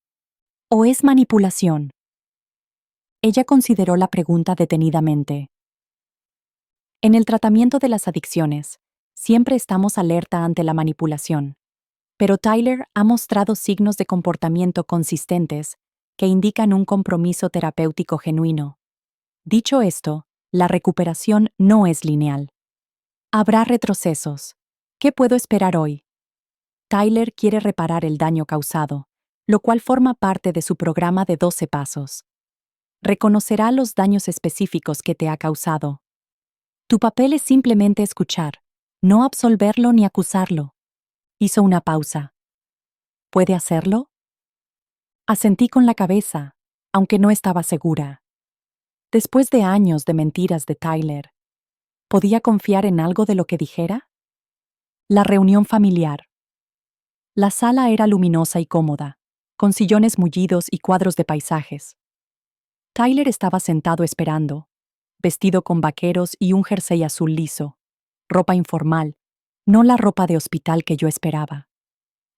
¿O es manipulación? Ella consideró la pregunta detenidamente. En el tratamiento de las adicciones, siempre estamos alerta ante la manipulación. Pero Tyler ha mostrado signos de comportamiento consistentes que indican un compromiso terapéutico genuino. Dicho esto, la recuperación no es lineal. Habrá retrocesos. ¿Qué puedo esperar hoy? Tyler quiere reparar el daño causado, lo cual forma parte de su programa de 12 pasos. Reconocerá los daños específicos que te ha causado. Tu papel es simplemente escuchar, no absolverlo ni acusarlo. Hizo una pausa. ¿Puede hacerlo? Asentí con la cabeza, aunque no estaba segura. Después de años de mentiras de Tyler, ¿podía confiar en algo de lo que dijera? La reunión familiar. La sala era luminosa y cómoda, con sillones mullidos y cuadros de paisajes. Tyler estaba sentado esperando, vestido con vaqueros y un jersey azul liso, ropa informal, no la ropa de hospital que yo esperaba.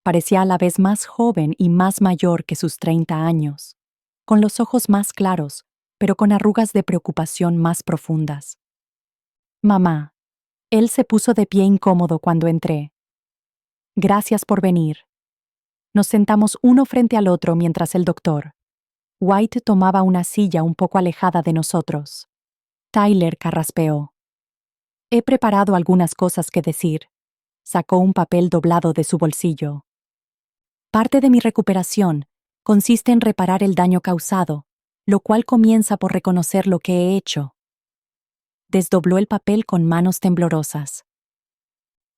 Parecía a la vez más joven y más mayor que sus 30 años, con los ojos más claros, pero con arrugas de preocupación más profundas. Mamá. Él se puso de pie incómodo cuando entré. Gracias por venir. Nos sentamos uno frente al otro mientras el doctor White tomaba una silla un poco alejada de nosotros. Tyler carraspeó. He preparado algunas cosas que decir. Sacó un papel doblado de su bolsillo. Parte de mi recuperación consiste en reparar el daño causado, lo cual comienza por reconocer lo que he hecho. Desdobló el papel con manos temblorosas.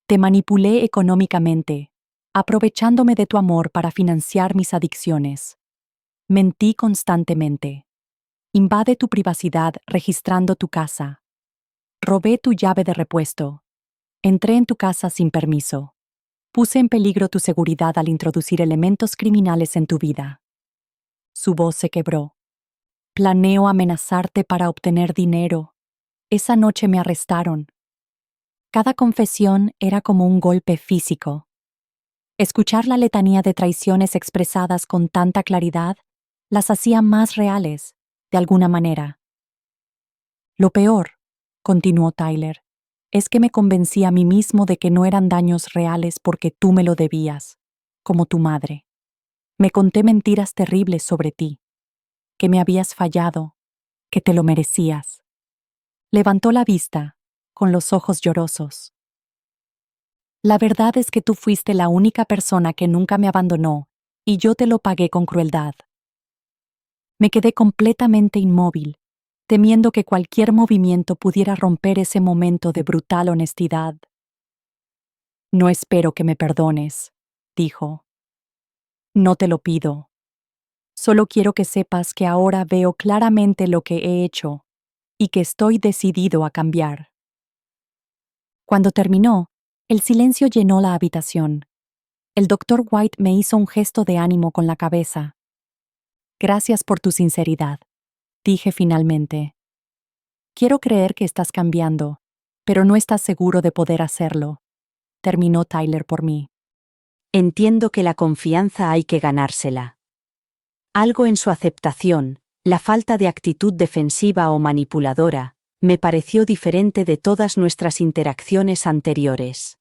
Te manipulé económicamente, aprovechándome de tu amor para financiar mis adicciones. Mentí constantemente. Invade tu privacidad registrando tu casa. Robé tu llave de repuesto. Entré en tu casa sin permiso. Puse en peligro tu seguridad al introducir elementos criminales en tu vida. Su voz se quebró. Planeo amenazarte para obtener dinero. Esa noche me arrestaron. Cada confesión era como un golpe físico. Escuchar la letanía de traiciones expresadas con tanta claridad las hacía más reales, de alguna manera. Lo peor, continuó Tyler, es que me convencí a mí mismo de que no eran daños reales porque tú me lo debías, como tu madre. Me conté mentiras terribles sobre ti, que me habías fallado, que te lo merecías. Levantó la vista, con los ojos llorosos. La verdad es que tú fuiste la única persona que nunca me abandonó, y yo te lo pagué con crueldad. Me quedé completamente inmóvil, temiendo que cualquier movimiento pudiera romper ese momento de brutal honestidad. No espero que me perdones, dijo. No te lo pido. Solo quiero que sepas que ahora veo claramente lo que he hecho y que estoy decidido a cambiar. Cuando terminó, el silencio llenó la habitación. El doctor White me hizo un gesto de ánimo con la cabeza. Gracias por tu sinceridad, dije finalmente. Quiero creer que estás cambiando, pero no estás seguro de poder hacerlo, terminó Tyler por mí. Entiendo que la confianza hay que ganársela. Algo en su aceptación, la falta de actitud defensiva o manipuladora, me pareció diferente de todas nuestras interacciones anteriores.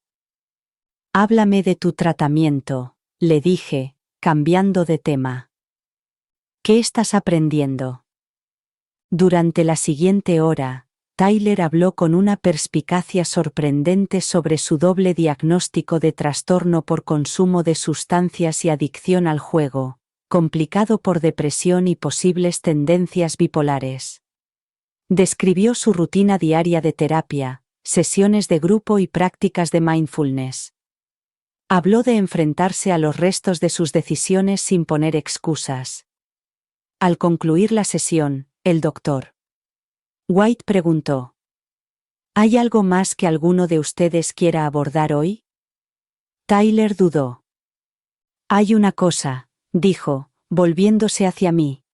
Háblame de tu tratamiento, le dije, cambiando de tema. ¿Qué estás aprendiendo? Durante la siguiente hora, Tyler habló con una perspicacia sorprendente sobre su doble diagnóstico de trastorno por consumo de sustancias y adicción al juego, complicado por depresión y posibles tendencias bipolares. Describió su rutina diaria de terapia, sesiones de grupo y prácticas de mindfulness. Habló de enfrentarse a los restos de sus decisiones sin poner excusas. Al concluir la sesión, el doctor White preguntó: ¿Hay algo más que alguno de ustedes quiera abordar hoy? Tyler dudó. Hay una cosa, dijo, volviéndose hacia mí.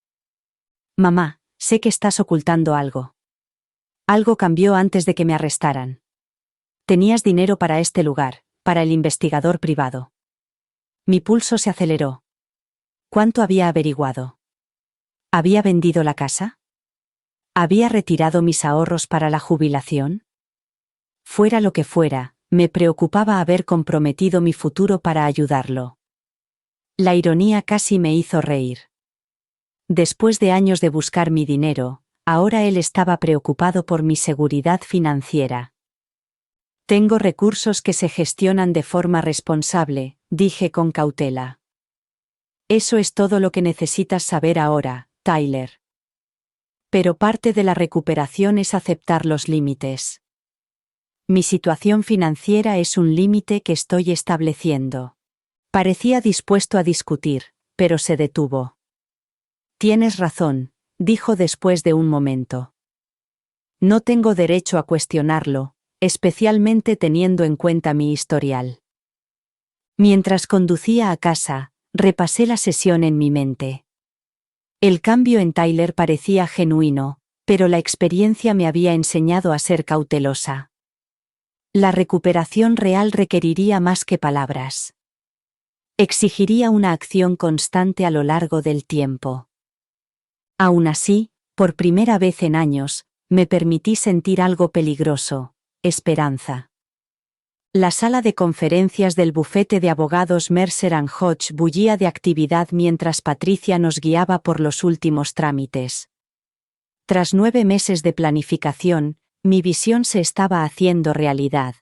Mamá, sé que estás ocultando algo. Algo cambió antes de que me arrestaran. Tenías dinero para este lugar, para el investigador privado. Mi pulso se aceleró. ¿Cuánto había averiguado? ¿Había vendido la casa? ¿Había retirado mis ahorros para la jubilación? Fuera lo que fuera, me preocupaba haber comprometido mi futuro para ayudarlo. La ironía casi me hizo reír. Después de años de buscar mi dinero, ahora él estaba preocupado por mi seguridad financiera. Tengo recursos que se gestionan de forma responsable, dije con cautela. Eso es todo lo que necesitas saber ahora, Tyler. Pero parte de la recuperación es aceptar los límites. Mi situación financiera es un límite que estoy estableciendo. Parecía dispuesto a discutir, pero se detuvo. Tienes razón, dijo después de un momento. No tengo derecho a cuestionarlo, especialmente teniendo en cuenta mi historial. Mientras conducía a casa, repasé la sesión en mi mente. El cambio en Tyler parecía genuino, pero la experiencia me había enseñado a ser cautelosa. La recuperación real requeriría más que palabras. Exigiría una acción constante a lo largo del tiempo. Aún así, por primera vez en años, me permití sentir algo peligroso: esperanza. La sala de conferencias del bufete de abogados Mercer & Hodge bullía de actividad mientras Patricia nos guiaba por los últimos trámites. Tras 9 meses de planificación, mi visión se estaba haciendo realidad.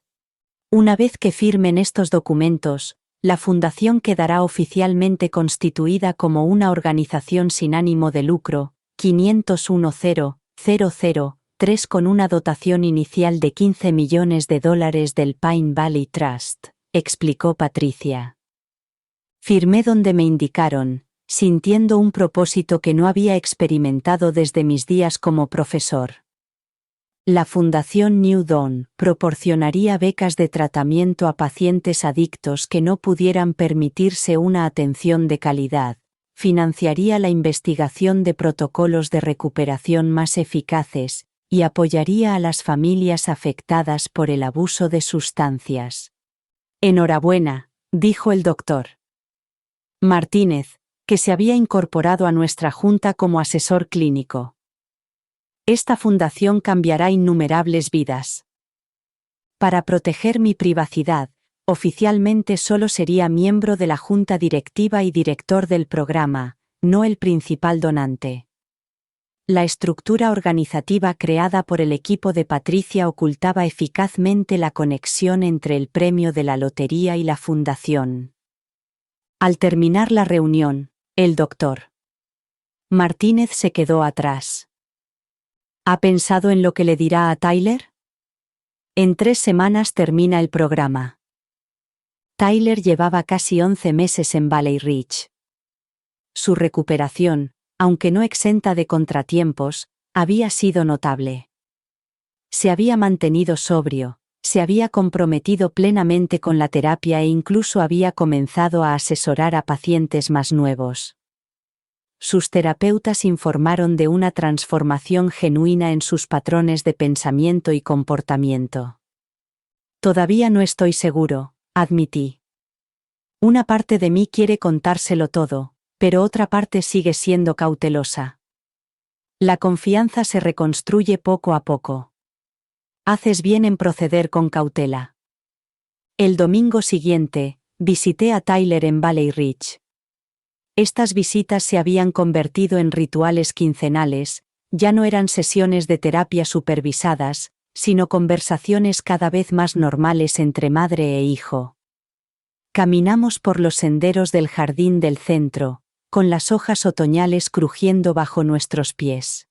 Una vez que firmen estos documentos, la fundación quedará oficialmente constituida como una organización sin ánimo de lucro, 501,000,3 con una dotación inicial de $15 millones del Pine Valley Trust, explicó Patricia. Firmé donde me indicaron, sintiendo un propósito que no había experimentado desde mis días como profesor. La Fundación New Dawn proporcionaría becas de tratamiento a pacientes adictos que no pudieran permitirse una atención de calidad, financiaría la investigación de protocolos de recuperación más eficaces, y apoyaría a las familias afectadas por el abuso de sustancias. Enhorabuena, dijo el doctor Martínez, que se había incorporado a nuestra junta como asesor clínico. Esta fundación cambiará innumerables vidas. Para proteger mi privacidad, oficialmente solo sería miembro de la junta directiva y director del programa, no el principal donante. La estructura organizativa creada por el equipo de Patricia ocultaba eficazmente la conexión entre el premio de la lotería y la fundación. Al terminar la reunión, el doctor Martínez se quedó atrás. ¿Ha pensado en lo que le dirá a Tyler? En 3 semanas termina el programa. Tyler llevaba casi 11 meses en Valley Ridge. Su recuperación, aunque no exenta de contratiempos, había sido notable. Se había mantenido sobrio, se había comprometido plenamente con la terapia e incluso había comenzado a asesorar a pacientes más nuevos. Sus terapeutas informaron de una transformación genuina en sus patrones de pensamiento y comportamiento. Todavía no estoy seguro, admití. Una parte de mí quiere contárselo todo, pero otra parte sigue siendo cautelosa. La confianza se reconstruye poco a poco. Haces bien en proceder con cautela. El domingo siguiente, visité a Tyler en Valley Ridge. Estas visitas se habían convertido en rituales quincenales, ya no eran sesiones de terapia supervisadas, sino conversaciones cada vez más normales entre madre e hijo. Caminamos por los senderos del jardín del centro, con las hojas otoñales crujiendo bajo nuestros pies.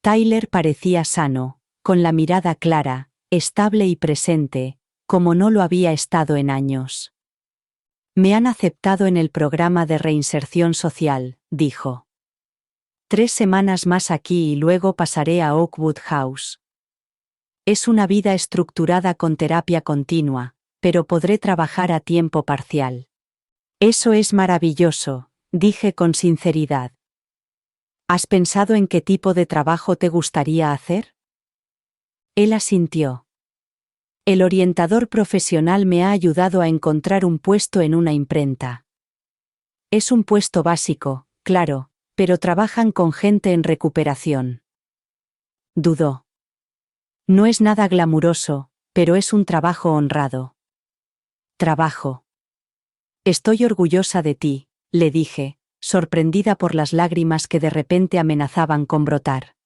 Tyler parecía sano, con la mirada clara, estable y presente, como no lo había estado en años. Me han aceptado en el programa de reinserción social, dijo. 3 semanas más aquí y luego pasaré a Oakwood House. Es una vida estructurada con terapia continua, pero podré trabajar a tiempo parcial. Eso es maravilloso, dije con sinceridad. ¿Has pensado en qué tipo de trabajo te gustaría hacer? Él asintió. El orientador profesional me ha ayudado a encontrar un puesto en una imprenta. Es un puesto básico, claro, pero trabajan con gente en recuperación. Dudó. No es nada glamuroso, pero es un trabajo honrado. Trabajo. Estoy orgullosa de ti, le dije, sorprendida por las lágrimas que de repente amenazaban con brotar.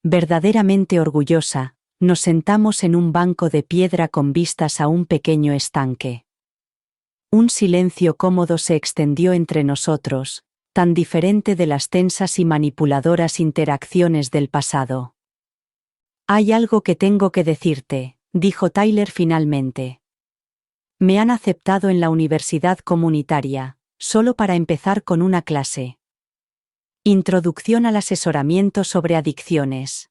Verdaderamente orgullosa, nos sentamos en un banco de piedra con vistas a un pequeño estanque. Un silencio cómodo se extendió entre nosotros, tan diferente de las tensas y manipuladoras interacciones del pasado. Hay algo que tengo que decirte, dijo Tyler finalmente. Me han aceptado en la universidad comunitaria, solo para empezar con una clase. Introducción al asesoramiento sobre adicciones.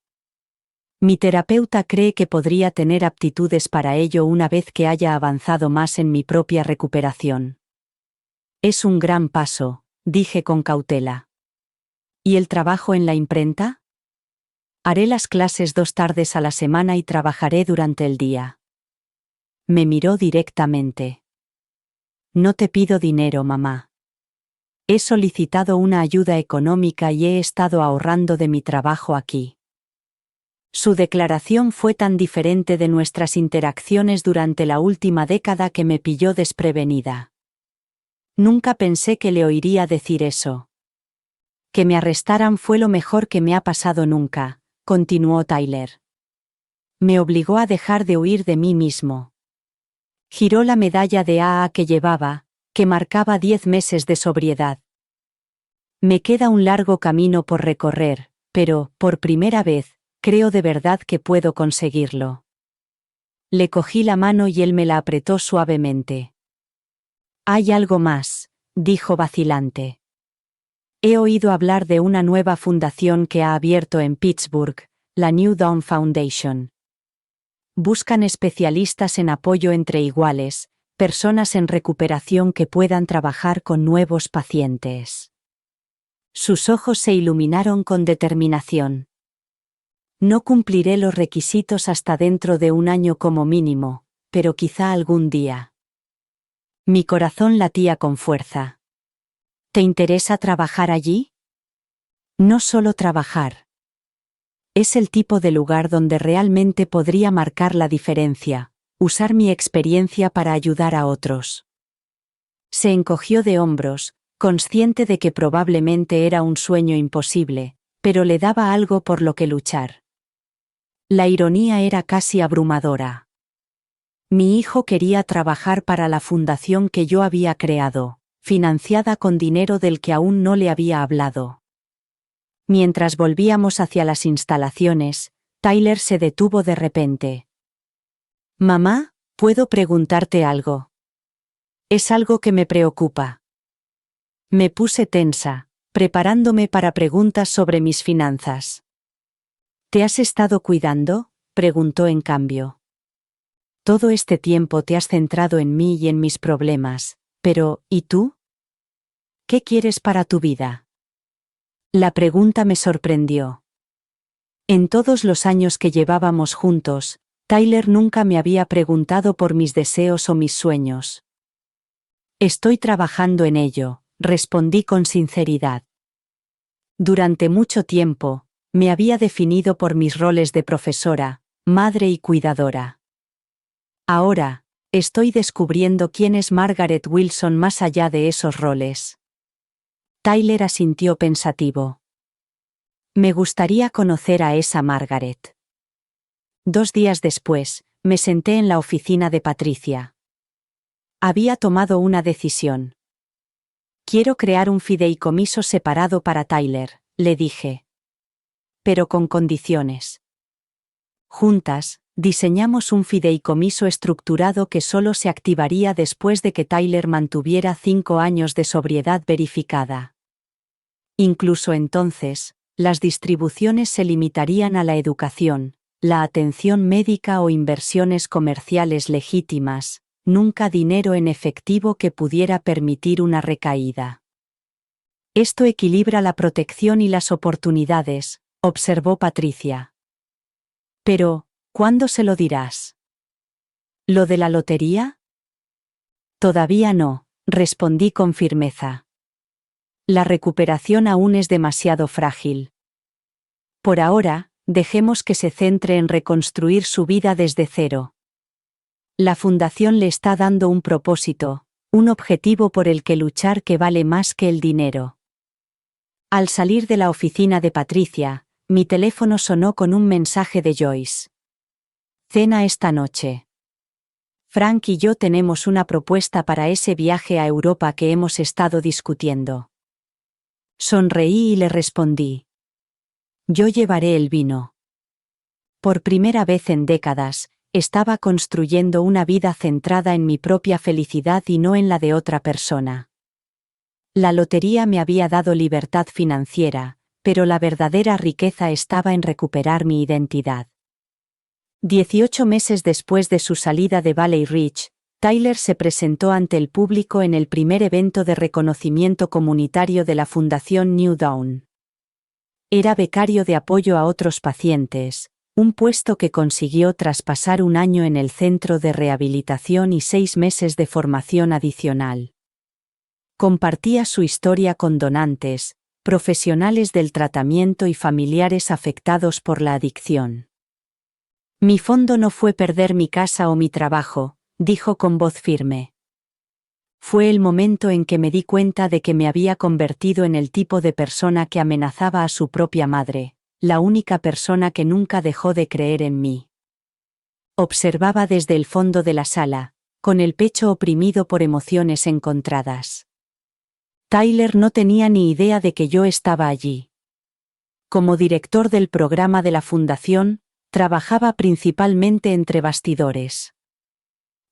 Mi terapeuta cree que podría tener aptitudes para ello una vez que haya avanzado más en mi propia recuperación. Es un gran paso, dije con cautela. ¿Y el trabajo en la imprenta? Haré las clases 2 tardes a la semana y trabajaré durante el día. Me miró directamente. No te pido dinero, mamá. He solicitado una ayuda económica y he estado ahorrando de mi trabajo aquí. Su declaración fue tan diferente de nuestras interacciones durante la última década que me pilló desprevenida. Nunca pensé que le oiría decir eso. Que me arrestaran fue lo mejor que me ha pasado nunca, continuó Tyler. Me obligó a dejar de huir de mí mismo. Giró la medalla de AA que llevaba, que marcaba 10 meses de sobriedad. Me queda un largo camino por recorrer, pero, por primera vez, creo de verdad que puedo conseguirlo. Le cogí la mano y él me la apretó suavemente. Hay algo más, dijo vacilante. He oído hablar de una nueva fundación que ha abierto en Pittsburgh, la New Dawn Foundation. Buscan especialistas en apoyo entre iguales, personas en recuperación que puedan trabajar con nuevos pacientes. Sus ojos se iluminaron con determinación. No cumpliré los requisitos hasta dentro de un año como mínimo, pero quizá algún día. Mi corazón latía con fuerza. ¿Te interesa trabajar allí? No solo trabajar. Es el tipo de lugar donde realmente podría marcar la diferencia, usar mi experiencia para ayudar a otros. Se encogió de hombros, consciente de que probablemente era un sueño imposible, pero le daba algo por lo que luchar. La ironía era casi abrumadora. Mi hijo quería trabajar para la fundación que yo había creado, financiada con dinero del que aún no le había hablado. Mientras volvíamos hacia las instalaciones, Tyler se detuvo de repente. Mamá, ¿puedo preguntarte algo? Es algo que me preocupa. Me puse tensa, preparándome para preguntas sobre mis finanzas. ¿Te has estado cuidando?, preguntó en cambio. Todo este tiempo te has centrado en mí y en mis problemas, pero, ¿y tú? ¿Qué quieres para tu vida? La pregunta me sorprendió. En todos los años que llevábamos juntos, Tyler nunca me había preguntado por mis deseos o mis sueños. Estoy trabajando en ello, respondí con sinceridad. Durante mucho tiempo, me había definido por mis roles de profesora, madre y cuidadora. Ahora, estoy descubriendo quién es Margaret Wilson más allá de esos roles. Tyler asintió pensativo. Me gustaría conocer a esa Margaret. 2 días después, me senté en la oficina de Patricia. Había tomado una decisión. Quiero crear un fideicomiso separado para Tyler, le dije. Pero con condiciones. Juntas, diseñamos un fideicomiso estructurado que solo se activaría después de que Tyler mantuviera 5 años de sobriedad verificada. Incluso entonces, las distribuciones se limitarían a la educación, la atención médica o inversiones comerciales legítimas, nunca dinero en efectivo que pudiera permitir una recaída. Esto equilibra la protección y las oportunidades, observó Patricia. Pero, ¿cuándo se lo dirás? ¿Lo de la lotería? Todavía no, respondí con firmeza. La recuperación aún es demasiado frágil. Por ahora, dejemos que se centre en reconstruir su vida desde cero. La fundación le está dando un propósito, un objetivo por el que luchar que vale más que el dinero. Al salir de la oficina de Patricia, mi teléfono sonó con un mensaje de Joyce. Cena esta noche. Frank y yo tenemos una propuesta para ese viaje a Europa que hemos estado discutiendo. Sonreí y le respondí. Yo llevaré el vino. Por primera vez en décadas, estaba construyendo una vida centrada en mi propia felicidad y no en la de otra persona. La lotería me había dado libertad financiera, pero la verdadera riqueza estaba en recuperar mi identidad. 18 meses después de su salida de Valley Ridge, Tyler se presentó ante el público en el primer evento de reconocimiento comunitario de la Fundación New Dawn. Era becario de apoyo a otros pacientes, un puesto que consiguió tras pasar un año en el centro de rehabilitación y 6 meses de formación adicional. Compartía su historia con donantes, profesionales del tratamiento y familiares afectados por la adicción. Mi fondo no fue perder mi casa o mi trabajo, dijo con voz firme. Fue el momento en que me di cuenta de que me había convertido en el tipo de persona que amenazaba a su propia madre, la única persona que nunca dejó de creer en mí. Observaba desde el fondo de la sala, con el pecho oprimido por emociones encontradas. Tyler no tenía ni idea de que yo estaba allí. Como director del programa de la fundación, trabajaba principalmente entre bastidores.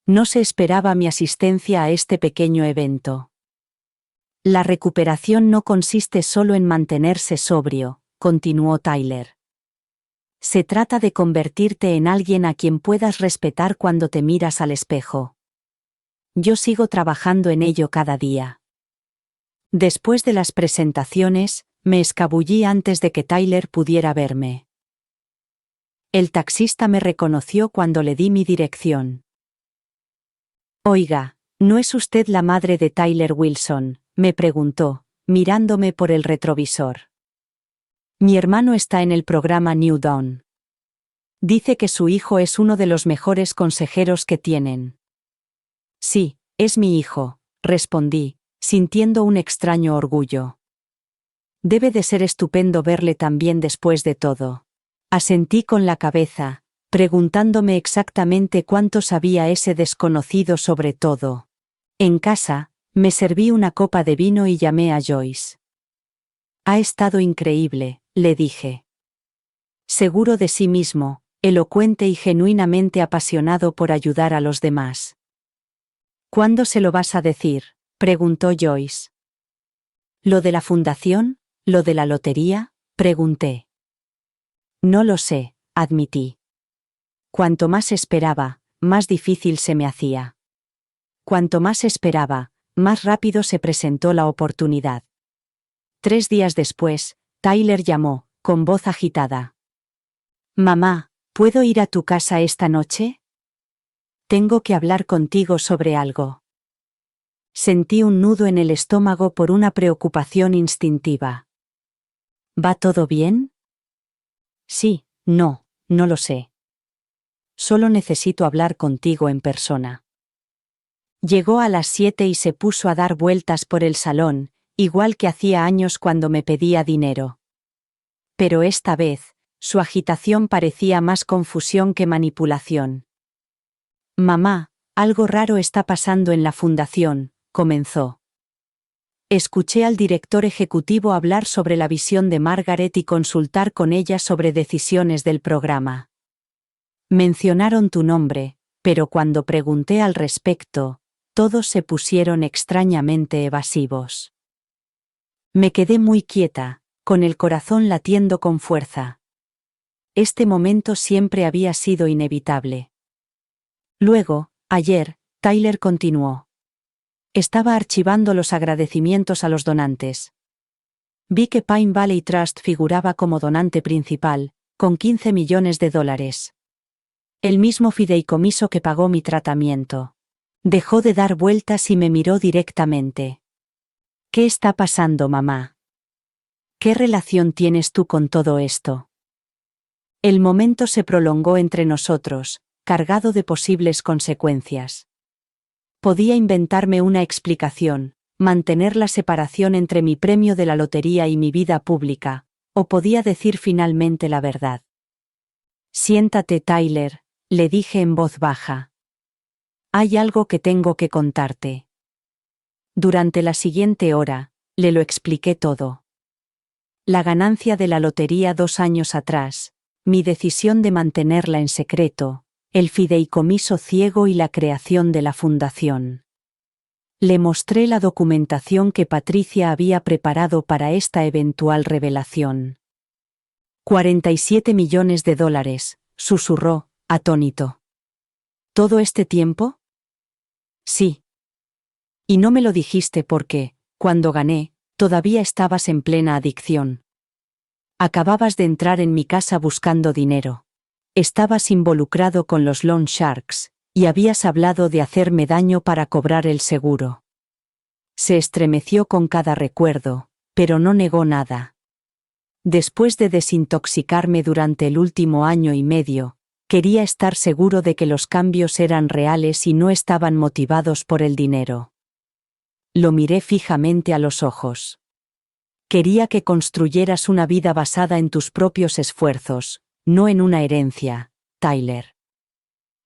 No se esperaba mi asistencia a este pequeño evento. La recuperación no consiste solo en mantenerse sobrio, continuó Tyler. Se trata de convertirte en alguien a quien puedas respetar cuando te miras al espejo. Yo sigo trabajando en ello cada día. Después de las presentaciones, me escabullí antes de que Tyler pudiera verme. El taxista me reconoció cuando le di mi dirección. Oiga, ¿no es usted la madre de Tyler Wilson?, me preguntó, mirándome por el retrovisor. Mi hermano está en el programa New Dawn. Dice que su hijo es uno de los mejores consejeros que tienen. Sí, es mi hijo, respondí, sintiendo un extraño orgullo. Debe de ser estupendo verle tan bien después de todo. Asentí con la cabeza, preguntándome exactamente cuánto sabía ese desconocido sobre todo. En casa, me serví una copa de vino y llamé a Joyce. Ha estado increíble, le dije. Seguro de sí mismo, elocuente y genuinamente apasionado por ayudar a los demás. ¿Cuándo se lo vas a decir?, preguntó Joyce. ¿Lo de la fundación? ¿Lo de la lotería?, pregunté. No lo sé, admití. Cuanto más esperaba, más difícil se me hacía. Cuanto más esperaba, más rápido se presentó la oportunidad. 3 días después, Tyler llamó, con voz agitada. Mamá, ¿puedo ir a tu casa esta noche? Tengo que hablar contigo sobre algo. Sentí un nudo en el estómago por una preocupación instintiva. ¿Va todo bien? Sí, no lo sé. Solo necesito hablar contigo en persona. Llegó a las 7 y se puso a dar vueltas por el salón, igual que hacía años cuando me pedía dinero. Pero esta vez, su agitación parecía más confusión que manipulación. Mamá, algo raro está pasando en la fundación, comenzó. Escuché al director ejecutivo hablar sobre la visión de Margaret y consultar con ella sobre decisiones del programa. Mencionaron tu nombre, pero cuando pregunté al respecto, todos se pusieron extrañamente evasivos. Me quedé muy quieta, con el corazón latiendo con fuerza. Este momento siempre había sido inevitable. Luego, ayer, Tyler continuó. Estaba archivando los agradecimientos a los donantes. Vi que Pine Valley Trust figuraba como donante principal, con $15 millones. El mismo fideicomiso que pagó mi tratamiento. Dejó de dar vueltas y me miró directamente. ¿Qué está pasando, mamá? ¿Qué relación tienes tú con todo esto? El momento se prolongó entre nosotros, cargado de posibles consecuencias. Podía inventarme una explicación, mantener la separación entre mi premio de la lotería y mi vida pública, o podía decir finalmente la verdad. Siéntate, Tyler, le dije en voz baja. Hay algo que tengo que contarte. Durante la siguiente hora, le lo expliqué todo. La ganancia de la lotería 2 años atrás, mi decisión de mantenerla en secreto, el fideicomiso ciego y la creación de la fundación. Le mostré la documentación que Patricia había preparado para esta eventual revelación. $47 millones, susurró, atónito. ¿Todo este tiempo? Sí. Y no me lo dijiste porque, cuando gané, todavía estabas en plena adicción. Acababas de entrar en mi casa buscando dinero. Estabas involucrado con los loan sharks, y habías hablado de hacerme daño para cobrar el seguro. Se estremeció con cada recuerdo, pero no negó nada. Después de desintoxicarme durante el último año y medio, quería estar seguro de que los cambios eran reales y no estaban motivados por el dinero. Lo miré fijamente a los ojos. Quería que construyeras una vida basada en tus propios esfuerzos, no en una herencia, Tyler.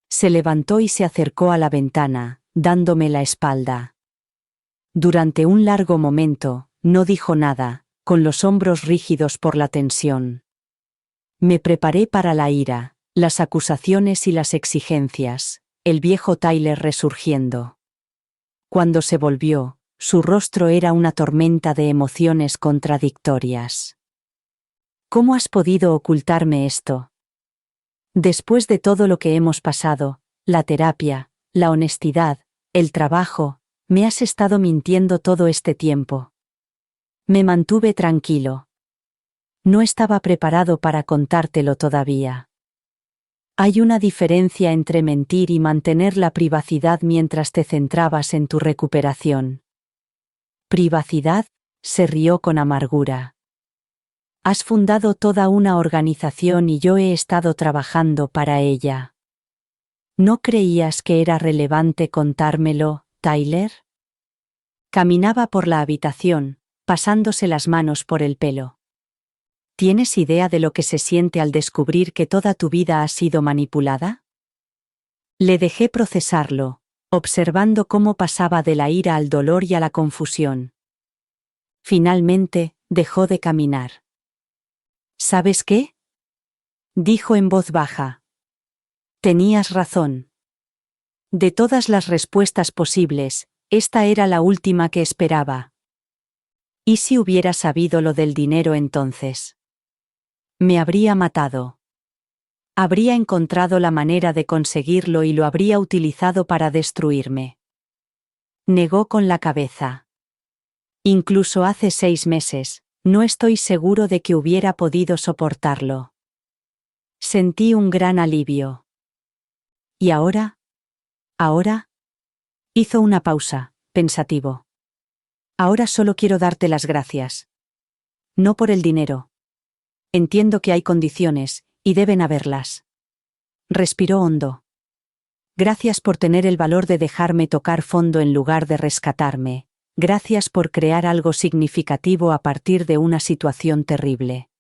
Se levantó y se acercó a la ventana, dándome la espalda. Durante un largo momento, no dijo nada, con los hombros rígidos por la tensión. Me preparé para la ira, las acusaciones y las exigencias, el viejo Tyler resurgiendo. Cuando se volvió, su rostro era una tormenta de emociones contradictorias. ¿Cómo has podido ocultarme esto? Después de todo lo que hemos pasado, la terapia, la honestidad, el trabajo, me has estado mintiendo todo este tiempo. Me mantuve tranquilo. No estaba preparado para contártelo todavía. Hay una diferencia entre mentir y mantener la privacidad mientras te centrabas en tu recuperación. ¿Privacidad? Se rió con amargura. Has fundado toda una organización y yo he estado trabajando para ella. ¿No creías que era relevante contármelo, Tyler? Caminaba por la habitación, pasándose las manos por el pelo. ¿Tienes idea de lo que se siente al descubrir que toda tu vida ha sido manipulada? Le dejé procesarlo, observando cómo pasaba de la ira al dolor y a la confusión. Finalmente, dejó de caminar. ¿Sabes qué? Dijo en voz baja. Tenías razón. De todas las respuestas posibles, esta era la última que esperaba. ¿Y si hubiera sabido lo del dinero entonces? Me habría matado. Habría encontrado la manera de conseguirlo y lo habría utilizado para destruirme. Negó con la cabeza. Incluso hace 6 meses, no estoy seguro de que hubiera podido soportarlo. Sentí un gran alivio. ¿Y ahora? ¿Ahora? Hizo una pausa, pensativo. Ahora solo quiero darte las gracias. No por el dinero. Entiendo que hay condiciones, y deben haberlas. Respiró hondo. Gracias por tener el valor de dejarme tocar fondo en lugar de rescatarme. Gracias por crear algo significativo a partir de una situación terrible.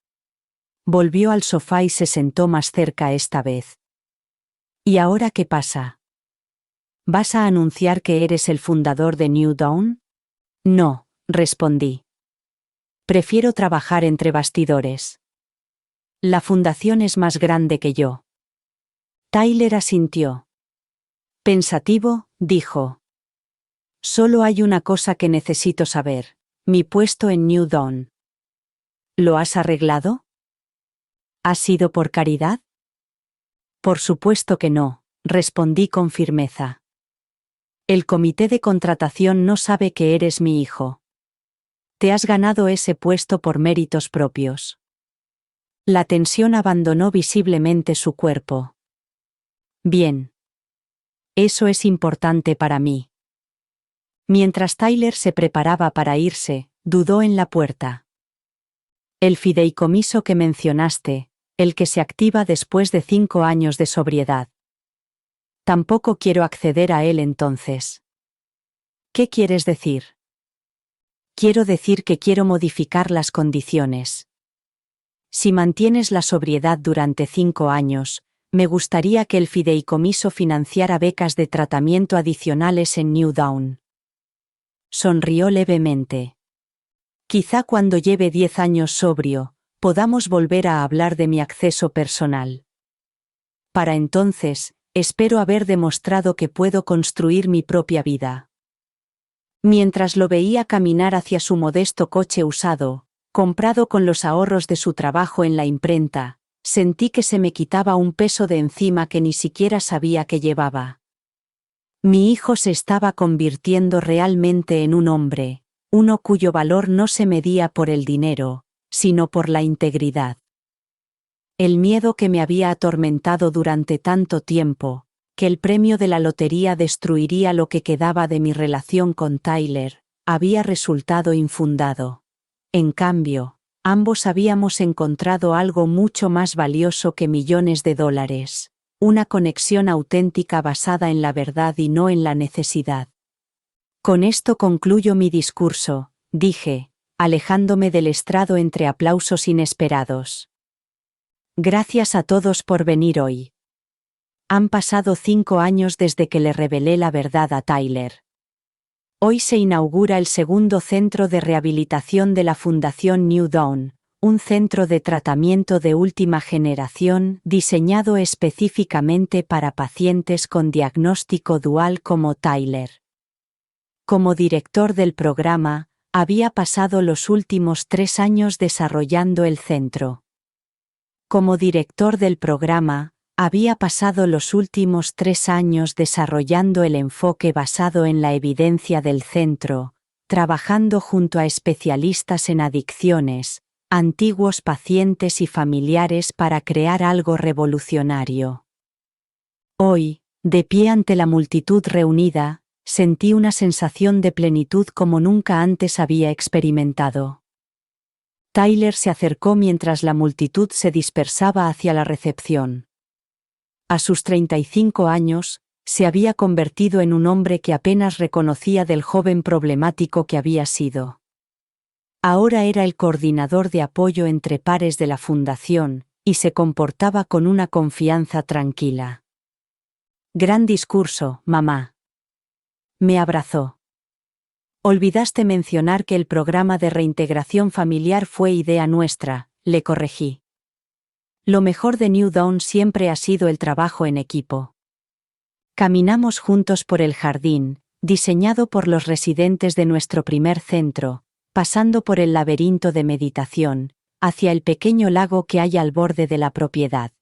Volvió al sofá y se sentó más cerca esta vez. ¿Y ahora qué pasa? ¿Vas a anunciar que eres el fundador de New Dawn? No, respondí. Prefiero trabajar entre bastidores. La fundación es más grande que yo. Tyler asintió. Pensativo, dijo. Solo hay una cosa que necesito saber, mi puesto en New Dawn. ¿Lo has arreglado? ¿Ha sido por caridad? Por supuesto que no, respondí con firmeza. El comité de contratación no sabe que eres mi hijo. Te has ganado ese puesto por méritos propios. La tensión abandonó visiblemente su cuerpo. Bien. Eso es importante para mí. Mientras Tyler se preparaba para irse, dudó en la puerta. El fideicomiso que mencionaste, el que se activa después de 5 años de sobriedad. Tampoco quiero acceder a él entonces. ¿Qué quieres decir? Quiero decir que quiero modificar las condiciones. Si mantienes la sobriedad durante 5 años, me gustaría que el fideicomiso financiara becas de tratamiento adicionales en New Dawn. Sonrió levemente. Quizá cuando lleve 10 años sobrio, podamos volver a hablar de mi acceso personal. Para entonces, espero haber demostrado que puedo construir mi propia vida. Mientras lo veía caminar hacia su modesto coche usado, comprado con los ahorros de su trabajo en la imprenta, sentí que se me quitaba un peso de encima que ni siquiera sabía que llevaba. Mi hijo se estaba convirtiendo realmente en un hombre, uno cuyo valor no se medía por el dinero, sino por la integridad. El miedo que me había atormentado durante tanto tiempo, que el premio de la lotería destruiría lo que quedaba de mi relación con Tyler, había resultado infundado. En cambio, ambos habíamos encontrado algo mucho más valioso que millones de dólares, una conexión auténtica basada en la verdad y no en la necesidad. Con esto concluyo mi discurso, dije, alejándome del estrado entre aplausos inesperados. Gracias a todos por venir hoy. Han pasado 5 años desde que le revelé la verdad a Tyler. Hoy se inaugura el segundo centro de rehabilitación de la Fundación New Dawn, un centro de tratamiento de última generación diseñado específicamente para pacientes con diagnóstico dual como Tyler. Como director del programa, había pasado los últimos 3 años desarrollando el centro. Como director del programa, había pasado los últimos 3 años desarrollando el enfoque basado en la evidencia del centro, trabajando junto a especialistas en adicciones, antiguos pacientes y familiares para crear algo revolucionario. Hoy, de pie ante la multitud reunida, sentí una sensación de plenitud como nunca antes había experimentado. Tyler se acercó mientras la multitud se dispersaba hacia la recepción. A sus 35 años, se había convertido en un hombre que apenas reconocía del joven problemático que había sido. Ahora era el coordinador de apoyo entre pares de la fundación, y se comportaba con una confianza tranquila. Gran discurso, mamá. Me abrazó. Olvidaste mencionar que el programa de reintegración familiar fue idea nuestra, le corregí. Lo mejor de New Dawn siempre ha sido el trabajo en equipo. Caminamos juntos por el jardín, diseñado por los residentes de nuestro primer centro, pasando por el laberinto de meditación, hacia el pequeño lago que hay al borde de la propiedad.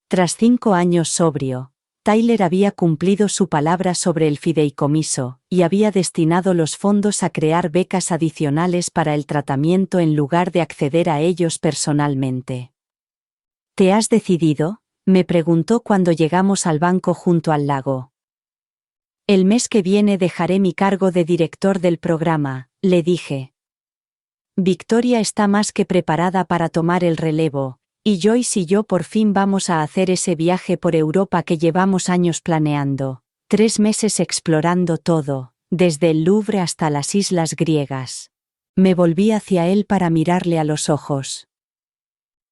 Tras 5 años sobrio, Tyler había cumplido su palabra sobre el fideicomiso, y había destinado los fondos a crear becas adicionales para el tratamiento en lugar de acceder a ellos personalmente. ¿Te has decidido?, me preguntó cuando llegamos al banco junto al lago. El mes que viene dejaré mi cargo de director del programa, le dije. Victoria está más que preparada para tomar el relevo, y Joyce y yo por fin vamos a hacer ese viaje por Europa que llevamos años planeando, 3 meses explorando todo, desde el Louvre hasta las islas griegas. Me volví hacia él para mirarle a los ojos.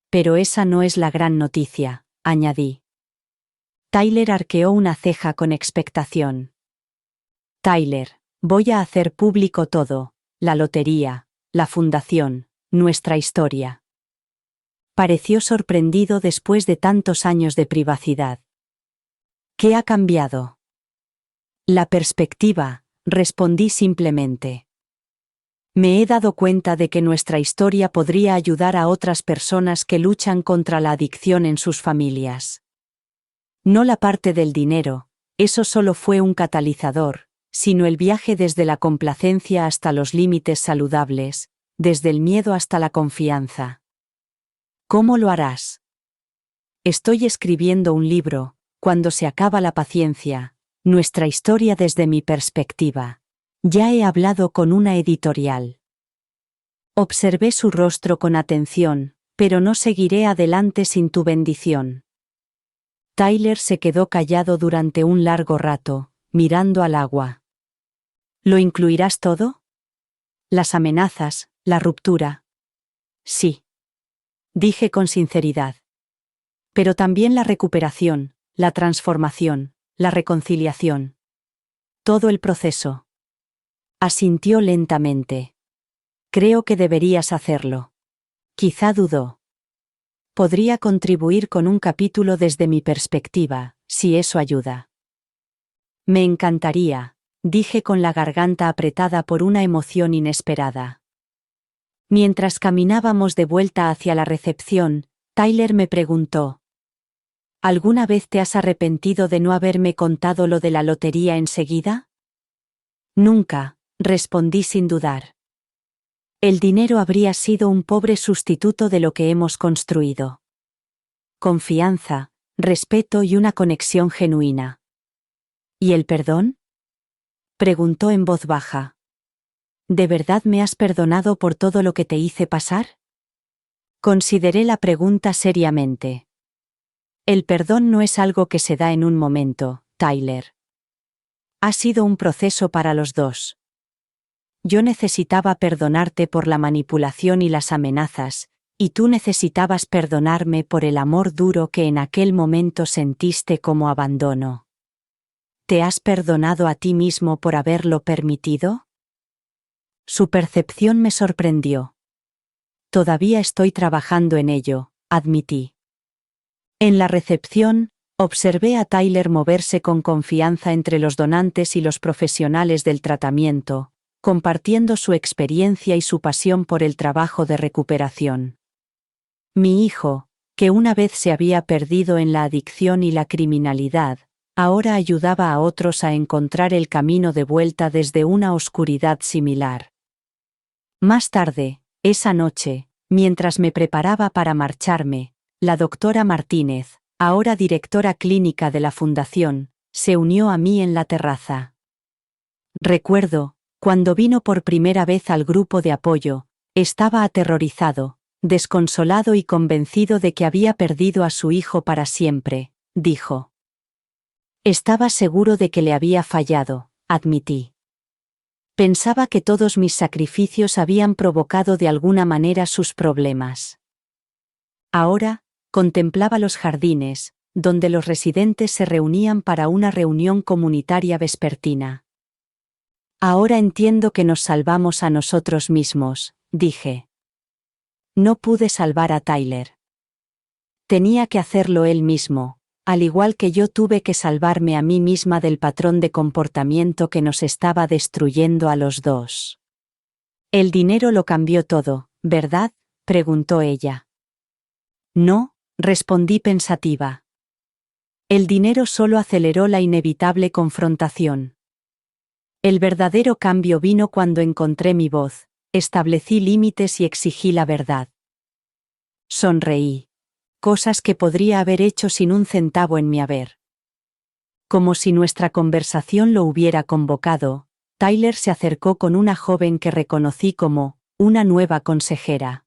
Pero esa no es la gran noticia, añadí. Tyler arqueó una ceja con expectación. Tyler, voy a hacer público todo, la lotería, la fundación, nuestra historia. Pareció sorprendido después de tantos años de privacidad. ¿Qué ha cambiado? La perspectiva, respondí simplemente. Me he dado cuenta de que nuestra historia podría ayudar a otras personas que luchan contra la adicción en sus familias. No la parte del dinero, eso solo fue un catalizador, sino el viaje desde la complacencia hasta los límites saludables, desde el miedo hasta la confianza. ¿Cómo lo harás? Estoy escribiendo un libro, Cuando se acaba la paciencia, nuestra historia desde mi perspectiva. Ya he hablado con una editorial. Observé su rostro con atención, pero no seguiré adelante sin tu bendición. Tyler se quedó callado durante un largo rato, mirando al agua. ¿Lo incluirás todo? Las amenazas, la ruptura. Sí. Dije con sinceridad. Pero también la recuperación, la transformación, la reconciliación. Todo el proceso. Asintió lentamente. Creo que deberías hacerlo. Quizá dudó. Podría contribuir con un capítulo desde mi perspectiva, si eso ayuda. Me encantaría, dije con la garganta apretada por una emoción inesperada. Mientras caminábamos de vuelta hacia la recepción, Tyler me preguntó: ¿alguna vez te has arrepentido de no haberme contado lo de la lotería enseguida? Nunca, respondí sin dudar. El dinero habría sido un pobre sustituto de lo que hemos construido. Confianza, respeto y una conexión genuina. ¿Y el perdón? Preguntó en voz baja. ¿De verdad me has perdonado por todo lo que te hice pasar? Consideré la pregunta seriamente. El perdón no es algo que se da en un momento, Tyler. Ha sido un proceso para los dos. Yo necesitaba perdonarte por la manipulación y las amenazas, y tú necesitabas perdonarme por el amor duro que en aquel momento sentiste como abandono. ¿Te has perdonado a ti mismo por haberlo permitido? Su percepción me sorprendió. Todavía estoy trabajando en ello, admití. En la recepción, observé a Tyler moverse con confianza entre los donantes y los profesionales del tratamiento, compartiendo su experiencia y su pasión por el trabajo de recuperación. Mi hijo, que una vez se había perdido en la adicción y la criminalidad, ahora ayudaba a otros a encontrar el camino de vuelta desde una oscuridad similar. Más tarde, esa noche, mientras me preparaba para marcharme, la doctora Martínez, ahora directora clínica de la fundación, se unió a mí en la terraza. Recuerdo, cuando vino por primera vez al grupo de apoyo, estaba aterrorizado, desconsolado y convencido de que había perdido a su hijo para siempre, dijo. Estaba seguro de que le había fallado, admití. Pensaba que todos mis sacrificios habían provocado de alguna manera sus problemas. Ahora, contemplaba los jardines, donde los residentes se reunían para una reunión comunitaria vespertina. Ahora entiendo que nos salvamos a nosotros mismos, dije. No pude salvar a Tyler. Tenía que hacerlo él mismo, al igual que yo tuve que salvarme a mí misma del patrón de comportamiento que nos estaba destruyendo a los dos. El dinero lo cambió todo, ¿verdad?, preguntó ella. No, respondí pensativa. El dinero solo aceleró la inevitable confrontación. El verdadero cambio vino cuando encontré mi voz, establecí límites y exigí la verdad. Sonreí. Cosas que podría haber hecho sin un centavo en mi haber. Como si nuestra conversación lo hubiera convocado, Tyler se acercó con una joven que reconocí como una nueva consejera.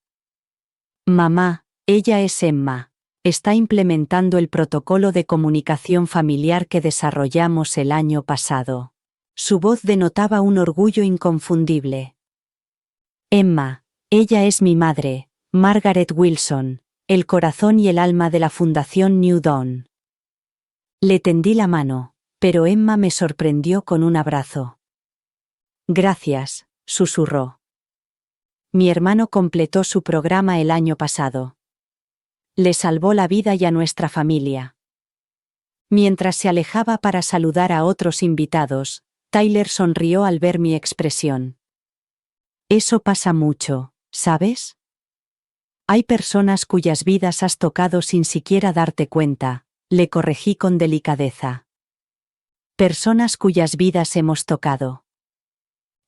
Mamá, ella es Emma. Está implementando el protocolo de comunicación familiar que desarrollamos el año pasado. Su voz denotaba un orgullo inconfundible. Emma, ella es mi madre, Margaret Wilson, el corazón y el alma de la Fundación New Dawn. Le tendí la mano, pero Emma me sorprendió con un abrazo. Gracias, susurró. Mi hermano completó su programa el año pasado. Le salvó la vida y a nuestra familia. Mientras se alejaba para saludar a otros invitados, Tyler sonrió al ver mi expresión. Eso pasa mucho, ¿sabes? Hay personas cuyas vidas has tocado sin siquiera darte cuenta, le corregí con delicadeza. Personas cuyas vidas hemos tocado.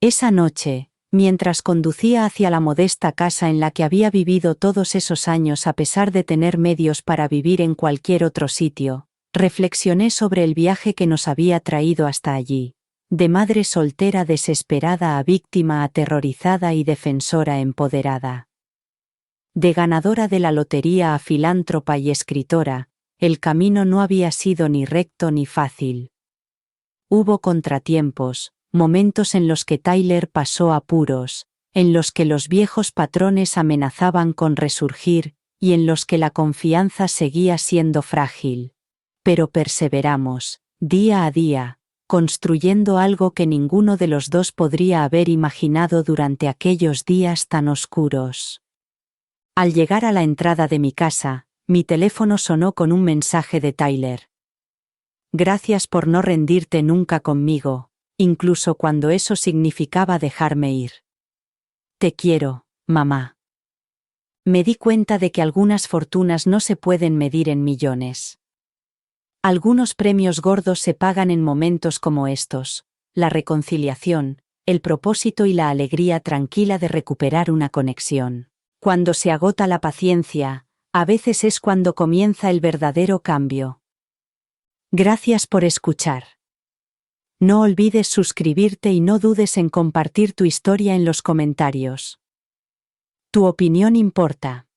Esa noche, mientras conducía hacia la modesta casa en la que había vivido todos esos años a pesar de tener medios para vivir en cualquier otro sitio, reflexioné sobre el viaje que nos había traído hasta allí. De madre soltera desesperada a víctima aterrorizada y defensora empoderada. De ganadora de la lotería a filántropa y escritora, el camino no había sido ni recto ni fácil. Hubo contratiempos, momentos en los que Tyler pasó apuros, en los que los viejos patrones amenazaban con resurgir, y en los que la confianza seguía siendo frágil. Pero perseveramos, día a día, construyendo algo que ninguno de los dos podría haber imaginado durante aquellos días tan oscuros. Al llegar a la entrada de mi casa, mi teléfono sonó con un mensaje de Tyler. Gracias por no rendirte nunca conmigo, incluso cuando eso significaba dejarme ir. Te quiero, mamá. Me di cuenta de que algunas fortunas no se pueden medir en millones. Algunos premios gordos se pagan en momentos como estos: la reconciliación, el propósito y la alegría tranquila de recuperar una conexión. Cuando se agota la paciencia, a veces es cuando comienza el verdadero cambio. Gracias por escuchar. No olvides suscribirte y no dudes en compartir tu historia en los comentarios. Tu opinión importa.